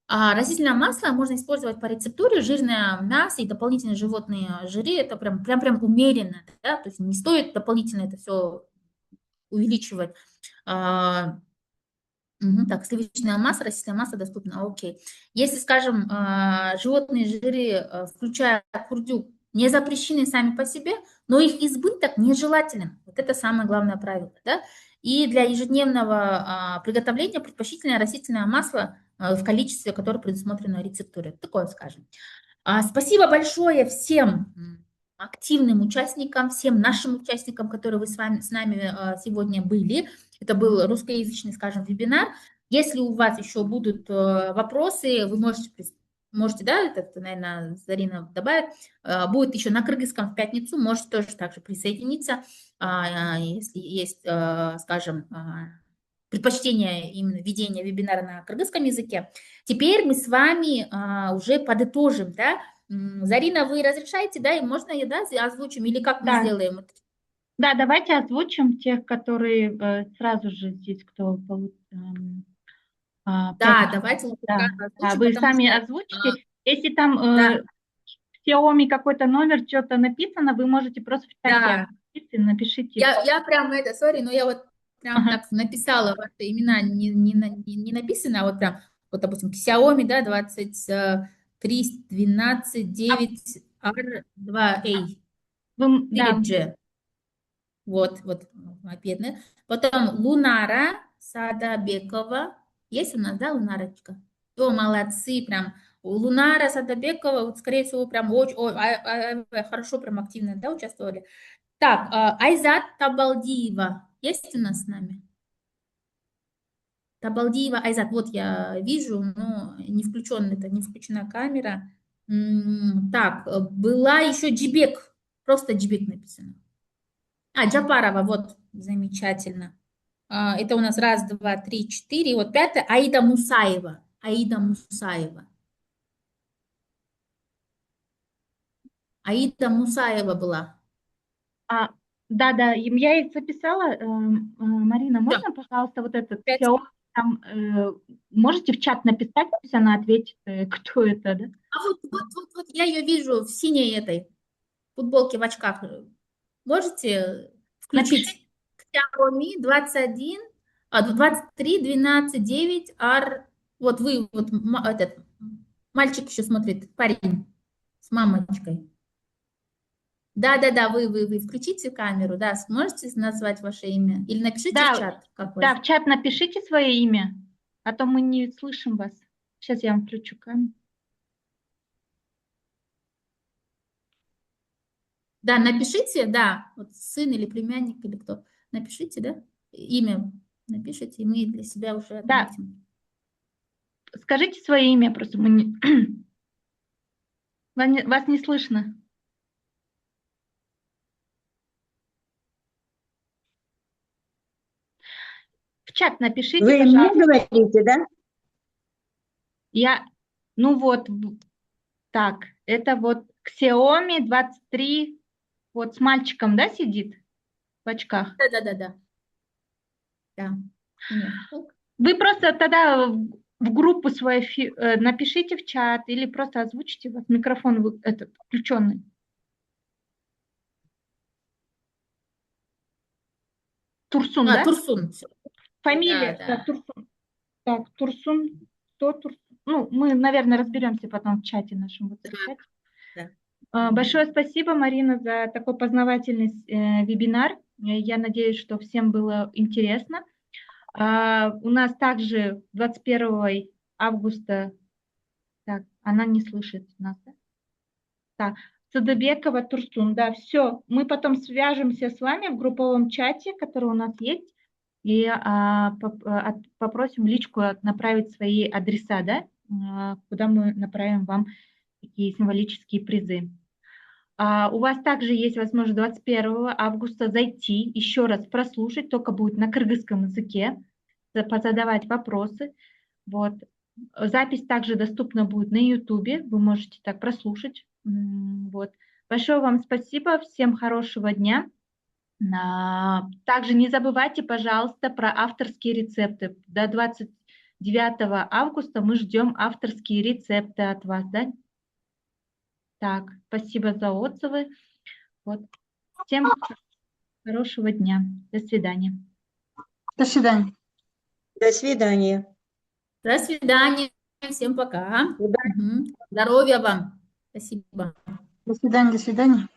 А растительное масло можно использовать по рецептуре, жирное мясо и дополнительные животные жиры, это прям умеренно, да, то есть не стоит дополнительно это все увеличивать. А, так, сливочное масло, растительное масло доступно, окей. Если, скажем, животные жиры, включая курдюк, не запрещены сами по себе, но их избыток нежелателен. Вот это самое главное правило, да. И для ежедневного приготовления предпочтительное растительное масло в количестве, которое предусмотрено в рецептуре. Такое скажем. Спасибо большое всем активным участникам, всем нашим участникам, которые с нами сегодня были. Это был русскоязычный, скажем, вебинар. Если у вас еще будут вопросы, вы можете, да, это, наверное, Зарина добавит, будет еще на кыргызском в пятницу, можете тоже также присоединиться, если есть, скажем, предпочтение именно ведения вебинара на кыргызском языке. Теперь мы с вами уже подытожим, да. Зарина, вы разрешаете, да, и можно я, да, озвучим, или как мы Да, сделаем? да, давайте озвучим тех, которые сразу же здесь, кто Да, пятницу. давайте вот Да, сразу да, озвучим, вы потому сами что, озвучите. Если там да, в Xiaomi какой-то номер, что-то написано, вы можете просто в чате да, обратиться и напишите. я прям это, сори, но я вот прям Ага. так написала ваши имена, не написано, а вот прям, вот, допустим, Xiaomi, да, 23 12 А 9 R2A, да, 4G. Вот, бедная. Потом Лунара Садабекова. Есть у нас, да, Лунарочка? О, молодцы, прям. У Лунара Садабекова, вот, скорее всего, прям очень, хорошо, прям активно, да, участвовали. Так, Айзат Табалдиева. Есть у нас с нами? Табалдиева Айзат. Вот я вижу, но не включен, это не включена камера. Так, была еще Джибек. Просто Джибек написано. Джапарова, вот, замечательно. Это у нас раз, два, три, четыре. Вот пятое. Аида Мусаева. Аида Мусаева. Аида Мусаева была. а, да, да, я их записала. Марина, Все, можно, пожалуйста, вот этот пять. Xiaomi там, можете в чат написать, пусть она ответит, кто это, да? Вот, я ее вижу в синей этой футболке в очках. Можете Напишите. включить Xiaomi 21, 23, 12, 9, R. Вот вы, вот этот мальчик еще смотрит, парень с мамочкой. Да, вы включите камеру, да, сможете назвать ваше имя? Или напишите в Да, чат, как да, ваше. в чат напишите свое имя, а то мы не слышим вас. Сейчас я вам включу камеру. Да, напишите, да, вот сын или племянник или кто. Напишите, да, имя напишите, и мы для себя уже Да, отметим. скажите свое имя, просто мы не... вас не слышно. В чат напишите, Вы мне пожалуйста. говорите, да? Я, ну вот, так, это вот Xiaomi 23, вот с мальчиком, да, сидит в очках? Да. Да. Нет. Вы просто тогда в группу свою напишите в чат или просто озвучите, у вас микрофон этот включенный. Турсун, да? Турсун. Всё. Да, Фамилия, да, да, Турсун. Так, Турсун, кто Турсун? Ну, мы, наверное, разберемся потом в чате нашем. Вот, да, в чате. да. Большое спасибо, Марина, за такой познавательный вебинар. Я надеюсь, что всем было интересно. У нас также 21 августа, так, она не слышит нас, да? Так, Садыбекова, Турсун, да, все. Мы потом свяжемся с вами в групповом чате, который у нас есть, и попросим личку направить свои адреса, да, куда мы направим вам такие символические призы. У вас также есть возможность 21 августа зайти, еще раз прослушать, только будет на кыргызском языке, позадавать вопросы. Вот. Запись также доступна будет на YouTube, вы можете так прослушать. Вот. Большое вам спасибо, всем хорошего дня. Также не забывайте, пожалуйста, про авторские рецепты. До 29 августа мы ждем авторские рецепты от вас, да? Так, спасибо за отзывы. Вот. Всем хорошего дня. До свидания. До свидания. До свидания. До свидания. Всем пока. Удачи. Мгм. Здоровья вам. Спасибо. До свидания, до свидания.